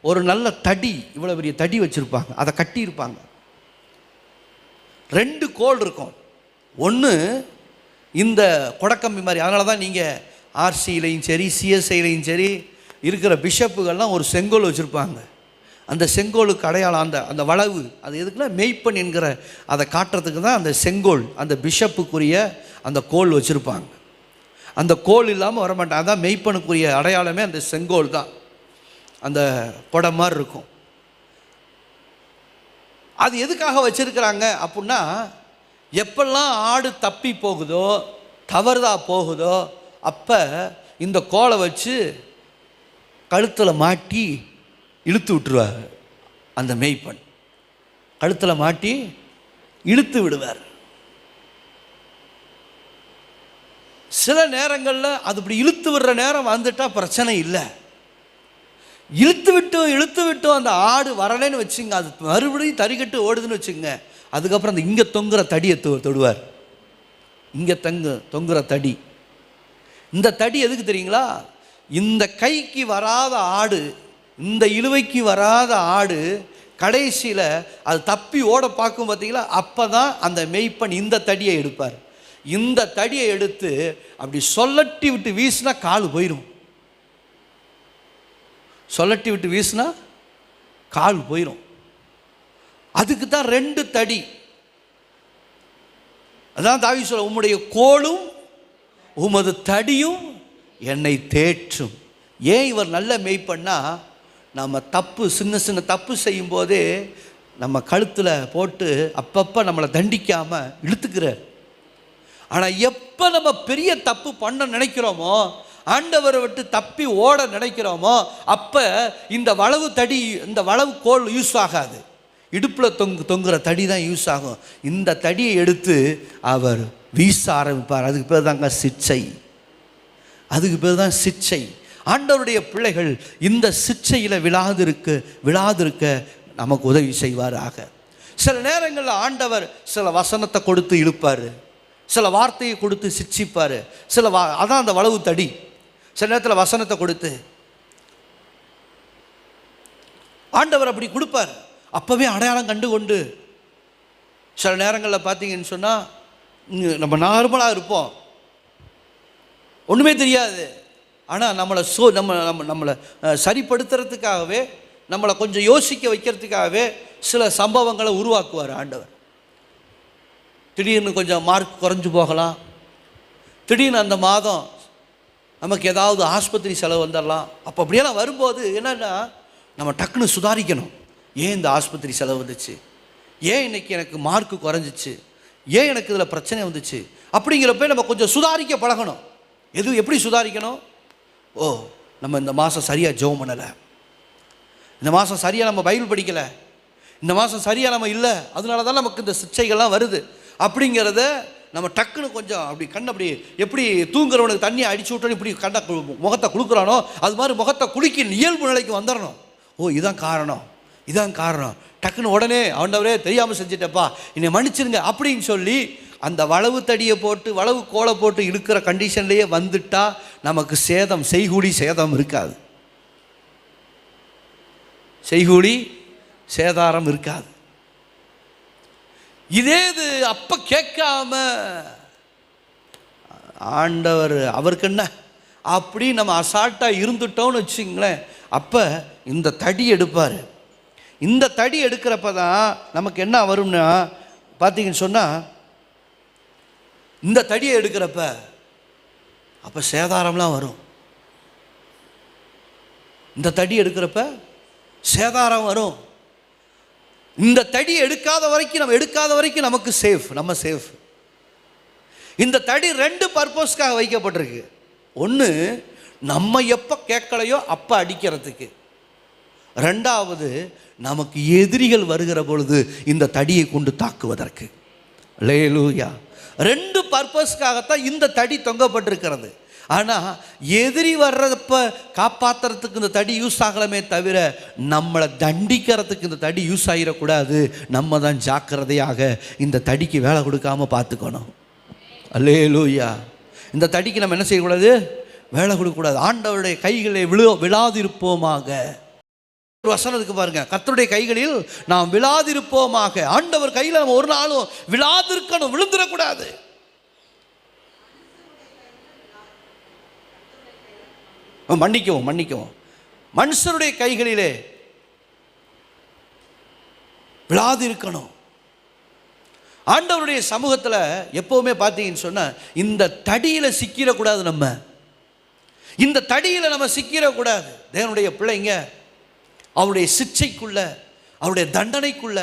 ஒரு நல்ல தடி, இவ்வளோ பெரிய தடி வச்சுருப்பாங்க, அதை கட்டியிருப்பாங்க. 2 கோல் இருக்கும். ஒன்று இந்த கொடக்கம்பி மாதிரி. அதனால தான் நீங்கள் ஆர்சியிலையும் சரி சிஎஸ்ஐலையும் சரி இருக்கிற பிஷப்புகள்லாம் ஒரு செங்கோல் வச்சுருப்பாங்க. அந்த செங்கோலுக்கு அடையாளம் அந்த வளவு. அது எதுக்குன்னா மெய்ப்பன் என்கிற அதை காட்டுறதுக்கு தான் அந்த செங்கோல், அந்த பிஷப்புக்குரிய அந்த கோல் வச்சுருப்பாங்க. அந்த கோல் இல்லாமல் வரமாட்டாங்க. அதான் மெய்ப்பனுக்குரிய அடையாளமே அந்த செங்கோல் தான். அந்த படம் மாதிரி இருக்கும். அது எதுக்காக வச்சுருக்கிறாங்க அப்படின்னா, எப்பெல்லாம் ஆடு தப்பி போகுதோ, தவறுதா போகுதோ, அப்போ இந்த கோலை வச்சு கழுத்தில் மாட்டி இழுத்து விட்டுருவார். அந்த மேய்ப்பன் கழுத்தில் மாட்டி இழுத்து விடுவார். சில நேரங்களில் அது இப்படி இழுத்து விடுற நேரம் வந்துட்டால் பிரச்சனை இல்லை. இழுத்து விட்டும் அந்த ஆடு வரலன்னு வச்சுங்க, அது மறுபடியும் தறிக்கட்டு ஓடுதுன்னு வச்சுங்க, அதுக்கப்புறம் அந்த இங்கே தொங்குற தடியை தொடுவார். இங்கே தொங்குற தடி. இந்த தடி எதுக்கு தெரியுங்களா? இந்த கைக்கு வராத ஆடு, இந்த இழுவைக்கு வராத ஆடு கடைசியில் அது தப்பி ஓட பார்க்கும் பார்த்தீங்களா, அப்போ தான் அந்த மெய்ப்பன் இந்த தடியை எடுப்பார். இந்த தடியை எடுத்து அப்படி சொல்லட்டி விட்டு வீசினா கால் போயிடும். சொல்லட்டி விட்டு வீசினா கால் போயிடும். அதுக்கு தான் 2 தடி. அதான் தாவீது சொல்ல, உம்முடைய கோலும் உமது தடியும் என்னை தேற்றும். ஏன் இவர் நல்ல மேய்ப்பன்னா, நம்ம சின்ன தப்பு செய்யும் போதே நம்ம கழுத்தில் போட்டு அப்பப்போ நம்மளை தண்டிக்காமல் இழுத்துக்கிறார். ஆனால் எப்போ நம்ம பெரிய தப்பு பண்ண நினைக்கிறோமோ, ஆண்டவரை விட்டு தப்பி ஓட நினைக்கிறோமோ, அப்போ இந்த வளவு தடி, இந்த வளவு கோல் யூஸ் ஆகாது. இடுப்பில் தொங்குற தடி தான் யூஸ் ஆகும். இந்த தடியை எடுத்து அவர் வீச ஆரம்பிப்பார். அதுக்கு பேர் தாங்க சிட்சை. அதுக்கு பேர் தான் சிட்சை. ஆண்டவருடைய பிள்ளைகள் இந்த சிட்சையில் விழாதிருக்க நமக்கு உதவி செய்வாராக. சில நேரங்களில் ஆண்டவர் சில வசனத்தை கொடுத்து இழுப்பார், சில வார்த்தையை கொடுத்து சிட்சிப்பார். அதான் அந்த வளவு தடி. சில நேரத்தில் வசனத்தை கொடுத்து ஆண்டவர் அப்படி கொடுப்பார். அப்போவே அடையாளம் கண்டு கொண்டு, சில நேரங்களில் பார்த்தீங்கன்னு சொன்னால் நம்ம நார்மலாக இருப்போம், ஒன்றுமே தெரியாது. ஆனால் நம்மளை சரிப்படுத்துறதுக்காகவே, நம்மளை கொஞ்சம் யோசிக்க வைக்கிறதுக்காகவே சில சம்பவங்களை உருவாக்குவார் ஆண்டவர். திடீர்னு கொஞ்சம் மார்க் குறைஞ்சு போகலாம். திடீர்னு அந்த மாதம் நமக்கு ஏதாவது ஆஸ்பத்திரி செலவு வந்துடலாம். அப்போ அப்படியெல்லாம் வரும்போது என்னென்னா, நம்ம டக்குன்னு சுதாரிக்கணும். ஏன் இந்த ஆஸ்பத்திரி செலவு வந்துச்சு, ஏன் இன்றைக்கி எனக்கு மார்க்கு குறைஞ்சிச்சு, ஏன் எனக்கு இதில் பிரச்சனை வந்துச்சு அப்படிங்கிறப்ப நம்ம கொஞ்சம் சுதாரிக்க பழகணும். எப்படி சுதாரிக்கணும்? நம்ம இந்த மாதம் சரியாக ஜெபம் பண்ணலை, இந்த மாதம் சரியாக நம்ம பைபிள் படிக்கலை, இந்த மாதம் சரியாக நம்ம இல்லை, அதனால தான் நமக்கு இந்த சிக்ஷைகள்லாம் வருது அப்படிங்கிறத நம்ம டக்குன்னு கொஞ்சம் அப்படி அப்படி எப்படி தூங்குறவனுக்கு தண்ணியை அடிச்சு விட்டோன்னு இப்படி முகத்தை குளுக்குறானோ, அது மாதிரி முகத்தை குலுக்கி இயல்பு நிலைக்கு வந்துடணும். இதான் காரணம். டக்குன்னு உடனே ஆண்டவரே தெரியாமல் செஞ்சிட்டப்பா, என்னை மன்னிச்சிருங்க அப்படின்னு சொல்லி அந்த வளவு தடியை போட்டு வளவு கோலை போட்டு இழுக்கிற கண்டிஷன்லேயே வந்துட்டா நமக்கு செய்கூலி சேதம் இருக்காது, செய்கூலி சேதாரம் இருக்காது. இது அப்போ கேட்காம ஆண்டவர் அவருக்கு என்ன, அப்படி நம்ம அசால்ட்டாக இருந்துட்டோம்னு வச்சுங்களேன், அப்போ இந்த தடி எடுப்பார். இந்த தடி எடுக்கிறப்ப தான் நமக்கு என்ன வரும்னா பார்த்தீங்கன்னு சொன்னால், இந்த தடியை எடுக்கிறப்ப அப்போ சேதாரம்லாம் வரும். இந்த தடி எடுக்கிறப்ப சேதாரம் வரும். இந்த தடி எடுக்காத வரைக்கும் நமக்கு சேஃப், நம்ம சேஃப். இந்த தடி 2 பர்பஸ்க்காக வைக்கப்பட்டிருக்கு. ஒன்று, நம்ம எப்போ கேட்கலையோ அப்போ அடிக்கிறதுக்கு. 2வது, நமக்கு எதிரிகள் வருகிற பொழுது இந்த தடியை கொண்டு தாக்குவதற்கு. அல்லேலூயா. 2 பர்பஸ்க்காகத்தான் இந்த தடி தொங்கப்பட்டிருக்கிறது. ஆனால் எதிரி வர்றப்ப காப்பாற்றுறதுக்கு இந்த தடி யூஸ் ஆகலாமே தவிர நம்மளை தண்டிக்கிறதுக்கு இந்த தடி யூஸ் ஆகிடக்கூடாது. நம்ம தான் ஜாக்கிரதையாக இந்த தடிக்கு வேலை கொடுக்காம பார்த்துக்கணும். அல்லேலூயா. இந்த தடிக்கு நம்ம என்ன செய்யக்கூடாது? வேலை கொடுக்கக்கூடாது. ஆண்டவருடைய கைகளை விழாதிருப்போமாக. ஒரு வசனத்துக்கு பாருங்க, கர்த்தருடைய கைகளில் நாம் விழாதிருப்போமாக. ஆண்டவர் கையில் நம்ம ஒரு நாளும் விழாதிருக்கணும், விழுந்துடக்கூடாது. மன்னிக்கவும் மனுஷருடைய கைகளிலே விழாதிருக்கணும். ஆண்டவருடைய சமூகத்தில் எப்போவுமே பார்த்தீங்கன்னு சொன்னால் இந்த தடியில் சிக்கிடக்கூடாது. நம்ம இந்த தடியில் நம்ம சிக்கிடக்கூடாது. தேவனுடைய பிள்ளைங்க அவருடைய சிக்ஷைக்குள்ள, அவருடைய தண்டனைக்குள்ள.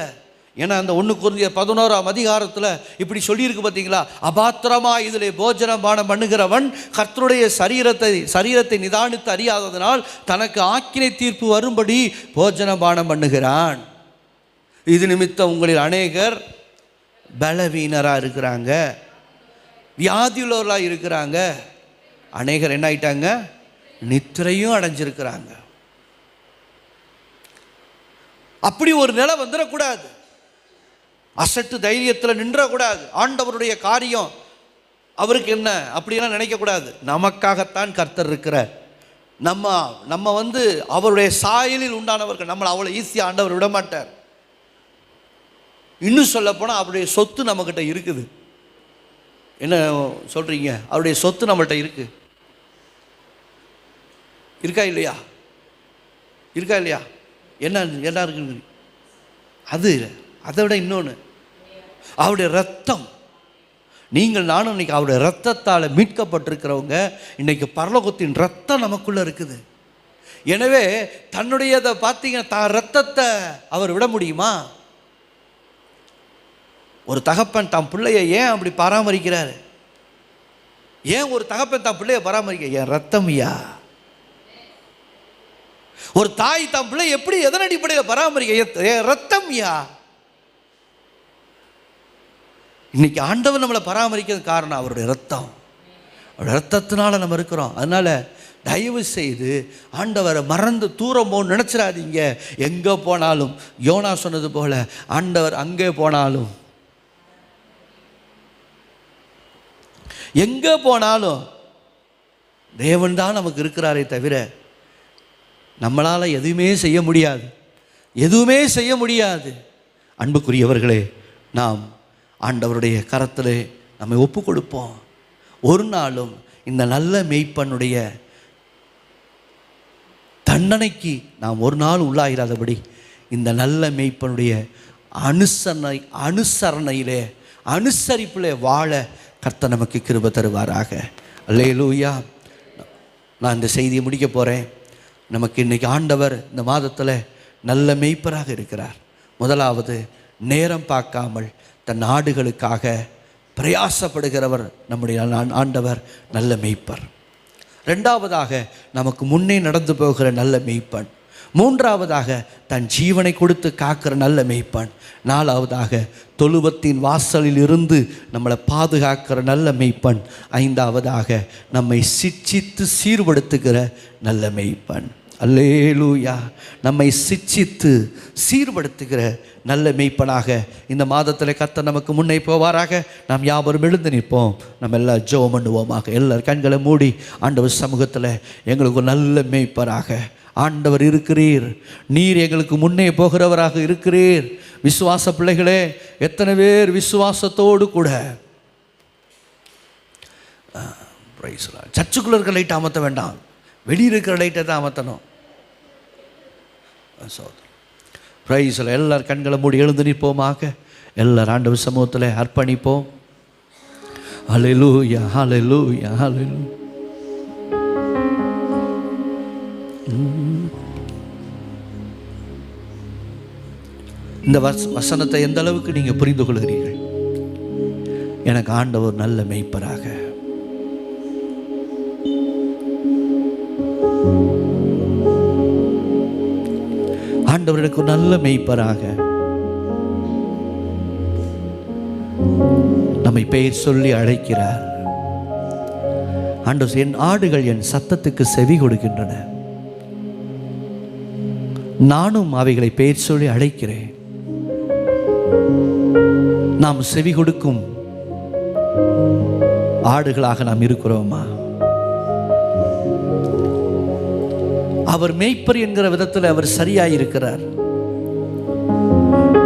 ஏன்னா அந்த 1 கொரிந்தியர் 11ஆம் அதிகாரத்தில் இப்படி சொல்லியிருக்கு பார்த்தீங்களா, அபாத்திரமா இதிலே போஜனம் பானம் பண்ணுகிறவன் கர்த்தருடைய சரீரத்தை நிதானித்து அறியாததனால் தனக்கு ஆக்கினை தீர்ப்பு வரும்படி போஜனம் பானம் பண்ணுகிறான். இது நிமித்தம் உங்களில் அநேகர் பலவீனராக இருக்கிறாங்க, வியாதியுள்ளவர்களாக இருக்கிறாங்க. அநேகர் என்ன ஆயிட்டாங்க? நித்திரையும் அடைஞ்சிருக்கிறாங்க. அப்படி ஒரு நிலை வந்துடக்கூடாது. அசட்டு தைரியத்தில் நின்றக்கூடாது. ஆண்டவருடைய காரியம் அவருக்கு என்ன அப்படிலாம் நினைக்கக்கூடாது. நமக்காகத்தான் கர்த்தர் இருக்கிறார். நம்ம அவருடைய சாயலில் உண்டானவர்கள். நம்மளை அவ்வளோ ஈஸியாக ஆண்டவர் விட மாட்டார். இன்னும் சொல்ல போனால் அவருடைய சொத்து நம்மக்கிட்ட இருக்குது. என்ன சொல்கிறீங்க? அவருடைய சொத்து நம்மள்கிட்ட இருக்கா இல்லையா? என்ன இருக்குங்க? அதை விட இன்னொன்று, அவருடைய ரத்தம். நீங்கள் நானும் இன்னைக்கு அவருடைய ரத்தத்தால் மீட்கப்பட்டிருக்கிறவங்க. இன்னைக்கு பரலோகத்தின் ரத்தம் நமக்குள்ளே இருக்குது. எனவே தன்னுடையதை பார்த்தீங்கன்னா தான் ரத்தத்தை அவர் விட முடியுமா? ஒரு தகப்பன் தன் பிள்ளையை ஏன் அப்படி பராமரிக்கிறாரு? ஏன் ஒரு தகப்பன் தன் பிள்ளையை பராமரிக்க? என் ரத்தம்யா. ஒரு தாய் தன் பிள்ளை எப்படி எதன் அடிப்படையில் பராமரிக்க? என் ரத்தம்யா. இன்னைக்கு ஆண்டவர் நம்மளை பராமரிக்கிறது காரணம் அவருடைய ரத்தம். அவருடைய ரத்தத்தினால நம்ம இருக்கிறோம். அதனால தயவு செய்து ஆண்டவரை மறந்து தூரம் போகணும்னு நினச்சிடாதீங்க. எங்கே போனாலும் யோனா சொன்னது போல ஆண்டவர் அங்கே போனாலும், எங்கே போனாலும் தேவன் தான் நமக்கு இருக்கிறாரே தவிர நம்மளால் எதுவுமே செய்ய முடியாது. அன்புக்குரியவர்களே, நாம் ஆண்டவருடைய கரத்தில் நம்மை ஒப்பு கொடுப்போம். ஒரு நாளும் இந்த நல்ல மேய்ப்பனுடைய தண்டனைக்கு நாம் ஒரு நாள் உள்ளாகிறாதபடி இந்த நல்ல மேய்ப்பனுடைய அனுசரிப்பிலே வாழ கர்த்தர் நமக்கு கிருபை தருவாராக. அல்லேலூயா. நான் இந்த செய்தியை முடிக்க போகிறேன். நமக்கு இன்றைக்கி ஆண்டவர் இந்த மாதத்தில் நல்ல மேய்ப்பராக இருக்கிறார். முதலாவது, நேரம் பார்க்காமல் தன் ஆடுகளுக்காக பிரயாசப்படுகிறவர் நம்முடைய ஆண்டவர் நல்ல மேய்ப்பர். 2வதாக, நமக்கு முன்னே நடந்து போகிற நல்ல மேய்ப்பன். 3வதாக, தன் ஜீவனை கொடுத்து காக்கிற நல்ல மேய்ப்பன். 4வதாக, தொழுவத்தின் வாசலில் இருந்து நம்மளை பாதுகாக்கிற நல்ல மேய்ப்பன். 5வதாக, நம்மை சிட்சித்து சீர்படுத்துகிற நல்ல மேய்ப்பன். அல்லேலூயா. நம்மை சிட்சித்து சீர்படுத்துகிற நல்ல மேய்ப்பனாக இந்த மாதத்தில் கர்த்தர் நமக்கு முன்னே போவாராக. நாம் யாவரும் எழுந்து நிற்போம். நம்ம எல்லாம் ஜெபம் பண்ணுவோமாக. எல்லாரும் கண்களை மூடி ஆண்டவர் சமூகத்தில் எங்களுக்கு நல்ல மேய்ப்பராக ஆண்டவர் இருக்கிறீர். நீர் எங்களுக்கு முன்னே போகிறவராக இருக்கிறீர். விசுவாச பிள்ளைகளே, எத்தனை பேர் விசுவாசத்தோடு கூட சர்ச்சுக்குள்ளே இருக்கிற லைட்டை அமர்த்த வேண்டாம், வெளியே இருக்கிற லைட்டை தான் அமர்த்தணும். பிரைஸ்ல எல்லாரும் கண்களை மூடி எழுந்து நிற்போமாக. எல்லாரும் ஆண்டவர் சமூகத்தில் அர்ப்பணிப்போம். ஹல்லேலூயா, ஹல்லேலூயா, ஹல்லேலூயா. இந்த வசனத்தை எந்த அளவுக்கு நீங்கள் புரிந்து கொள்கிறீர்கள்? எனக்கு ஆண்டவர் நல்ல மேய்ப்பராக, ஆண்டவர் எனக்கு நல்ல மேய்ப்பராக நம்மை பெயர் சொல்லி அழைக்கிறார். ஆண்டவர், என் ஆடுகள் என் சத்தத்துக்கு செவி கொடுக்கின்றன, நானும் அவைகளை பெயர் சொல்லி அழைக்கிறேன். நாம் செவி கொடுக்கும் ஆடுகளாக நாம் இருக்கிறோமா? அவர் மேய்ப்பர் என்கிற விதத்தில் அவர் சரியாயிருக்கிறார்.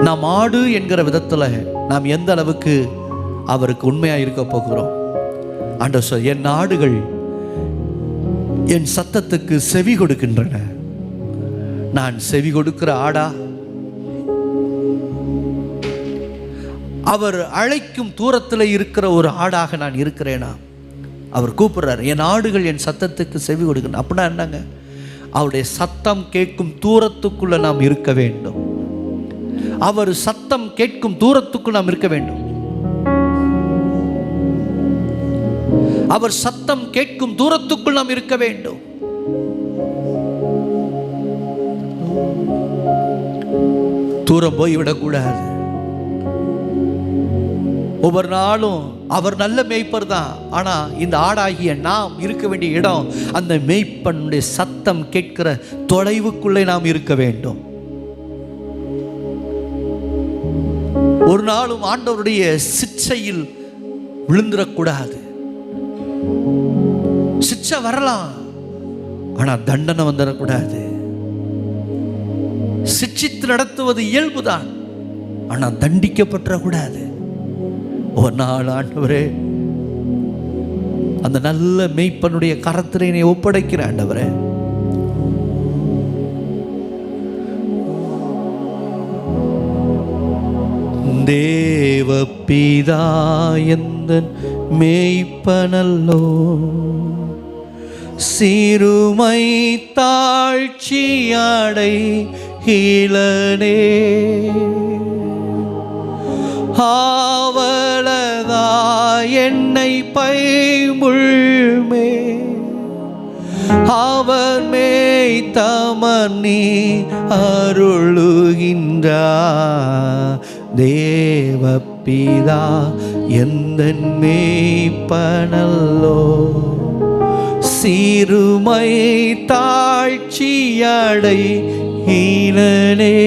நாம் ஆடு என்கிற விதத்தில் நாம் எந்த அளவுக்கு அவருக்கு உண்மையாக இருக்க போகிறோம்? ஆண்டவர் சொல், என் ஆடுகள் என் சத்தத்துக்கு செவி கொடுக்கின்றன. நான் செவி கொடுக்கிற ஆடா? அவர் அழைக்கும் தூரத்தில் இருக்கிற ஒரு ஆடாக நான் இருக்கிறேனா? அவர் கூப்பிடுறார், என் ஆடுகள் என் சத்தத்துக்கு செவி கொடுக்கணும். அப்படின்னா என்னங்க? அவருடைய சத்தம் கேட்கும் தூரத்துக்குள்ள நாம் இருக்க வேண்டும். அவர் சத்தம் கேட்கும் தூரத்துக்குள் நாம் இருக்க வேண்டும். அவர் சத்தம் கேட்கும் தூரத்துக்குள் நாம் இருக்க வேண்டும். தூரம் போய்விடக்கூடாது. ஒவ்வொரு நாளும் அவர் நல்ல மேய்ப்பர் தான். ஆனால் இந்த ஆடாகிய நாம் இருக்க வேண்டிய இடம், அந்த மேய்ப்பனுடைய சத்தம் கேட்கிற தொலைவுக்குள்ளே நாம் இருக்க வேண்டும். ஒரு நாளும் ஆண்டவருடைய சிற்சையில் விழுந்துடக்கூடாது. சிற்சை வரலாம், ஆனால் தண்டனை வந்துடக்கூடாது. சிட்சித்து நடத்துவது இயல்புதான், ஆனால் தண்டிக்கப்பட்டுறக்கூடாது. ஒரு நாள் ஆண்டவரே, அந்த நல்ல மேய்ப்பனுடைய கரத்திலே என்னை ஒப்படைக்கிற ஆண்டவரே, தேவபிதா எந்தன் மேய்ப்பனல்லோ, சிறுமை தாழ்ச்சியடை ஹீலனே, ஆவலதா என்னை பைமுள்மே, அவர் மேய் தமர்நீ அருளுகின்றார். தேவபிதா எந்தன் மேய்ப்பனல்லோ, சிறுமை தாழ்ச்சியடை ஹீலனே,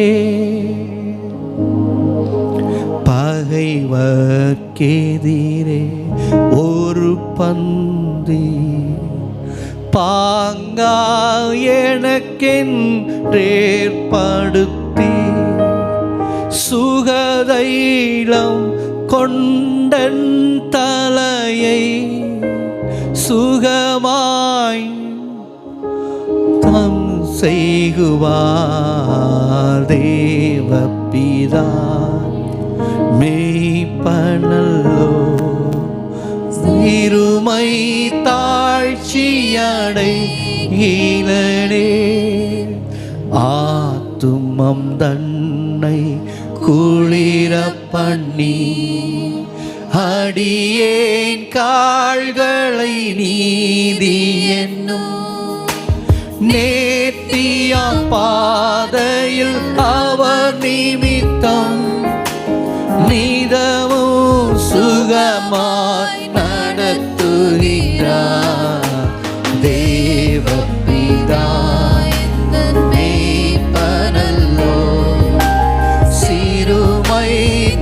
பகைவர்க்கெதிரே ஒரு பந்தி பாங்கா எனக்கென்றேற்படுத்தி, சுகதைலம் கொண்டன் தலையை சுகமாய் தம் செய்குவார். தேவபிதா மேய்ப்பனல்லோ, சிறுமை தாழ்ச்சியடை ஹீலனே, ஆத்துமம் தன்னை குளிர பண்ணி அடியேன் கால்களை நீதி என்னும் நேர்த்தியா பாதையில் அவர் நிமித்தம் நீதமும் சுகமாய் நடத்துகிறார். தேவபிதா எந்தன் மேய்ப்பனல்லோ, சிறுமை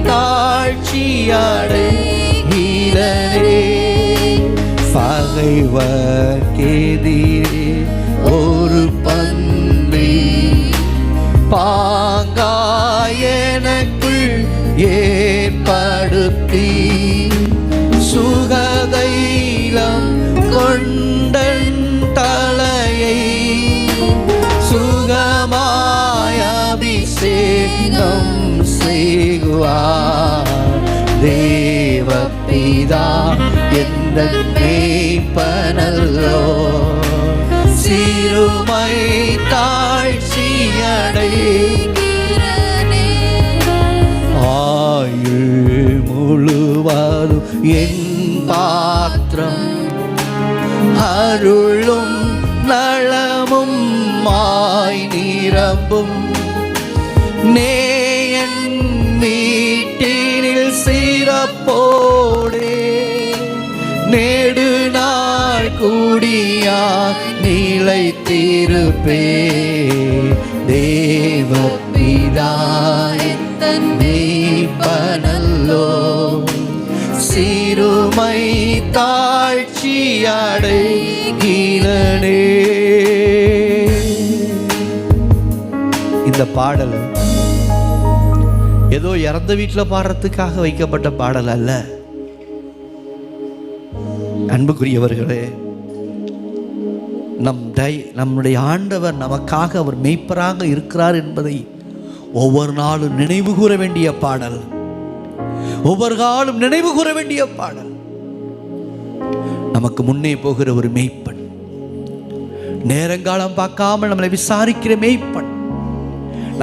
தாழ்ச்சியடை ஹீலனே, பகைவர்க்கெதிரே ஒரு பந்தி பாங்காய் எனக்குள் ஏற்படுத்தி, சுகதைலம் தேவபிதா எந்த மேய்ப்பனல்லோ, சிறுமை தாழ்ச்சியடை ஆயுள் முழுவதும் என் பாத்திரம் அருளும் நலமும் மாய் நிரம்பும். நேயன் வீட்டினில் சிறப்போடே நெடு நாள் கூடியா நிலைத்திருப்பே. தேவபிதா என் மேய்ப்பனல்லோ, சிறுமை தாழ்ச்சி அடைகிறனே. இந்த பாடல் ஏதோ இறந்த வீட்டில் பாடுறதுக்காக வைக்கப்பட்ட பாடல் அல்ல. அன்புக்குரியவர்களே, நம்முடைய ஆண்டவர் நமக்காக அவர் மேய்ப்பராக இருக்கிறார் என்பதை ஒவ்வொரு நாளும் நினைவு கூற வேண்டிய பாடல், ஒவ்வொரு காலம் நினைவு கூற வேண்டிய பாடல். நமக்கு முன்னே போகிற ஒரு மேய்ப்பன், நேரங்காலம் பார்க்காமல் நம்மளை விசாரிக்கிற மேய்ப்பன்,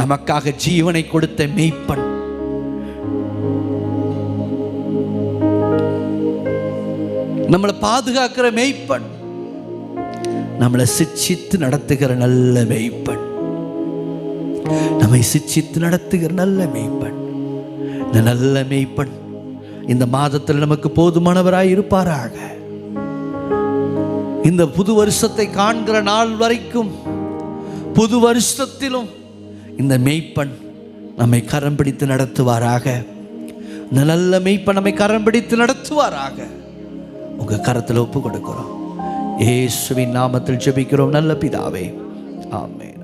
நமக்காக ஜீவனை கொடுத்த மேய்ப்பன், நம்மளை பாதுகாக்கிற மேய்ப்பன், நம்மளை சிட்சித்து நடத்துகிற நல்ல மேய்ப்பன், நம்மை சிட்சித்து நடத்துகிற நல்ல மேய்ப்பன். இந்த நல்ல மேய்ப்பன் இந்த மாதத்தில் நமக்கு போதுமானவராய் இருப்பாராக. இந்த புது வருஷத்தை காண்கிற நாள் வரைக்கும், புது வருஷத்திலும் இந்த மேய்ப்பன் நம்மை கரம் பிடித்து நடத்துவாராக. இந்த நல்ல மேய்ப்பன் நம்மை கரம் பிடித்து நடத்துவாராக. உங்க கரத்தில் ஒப்பு கொடுக்கிறோம். இயேசுவின் நாமத்தில் ஜெபிக்கிறோம் நல்ல பிதாவே, ஆமென்.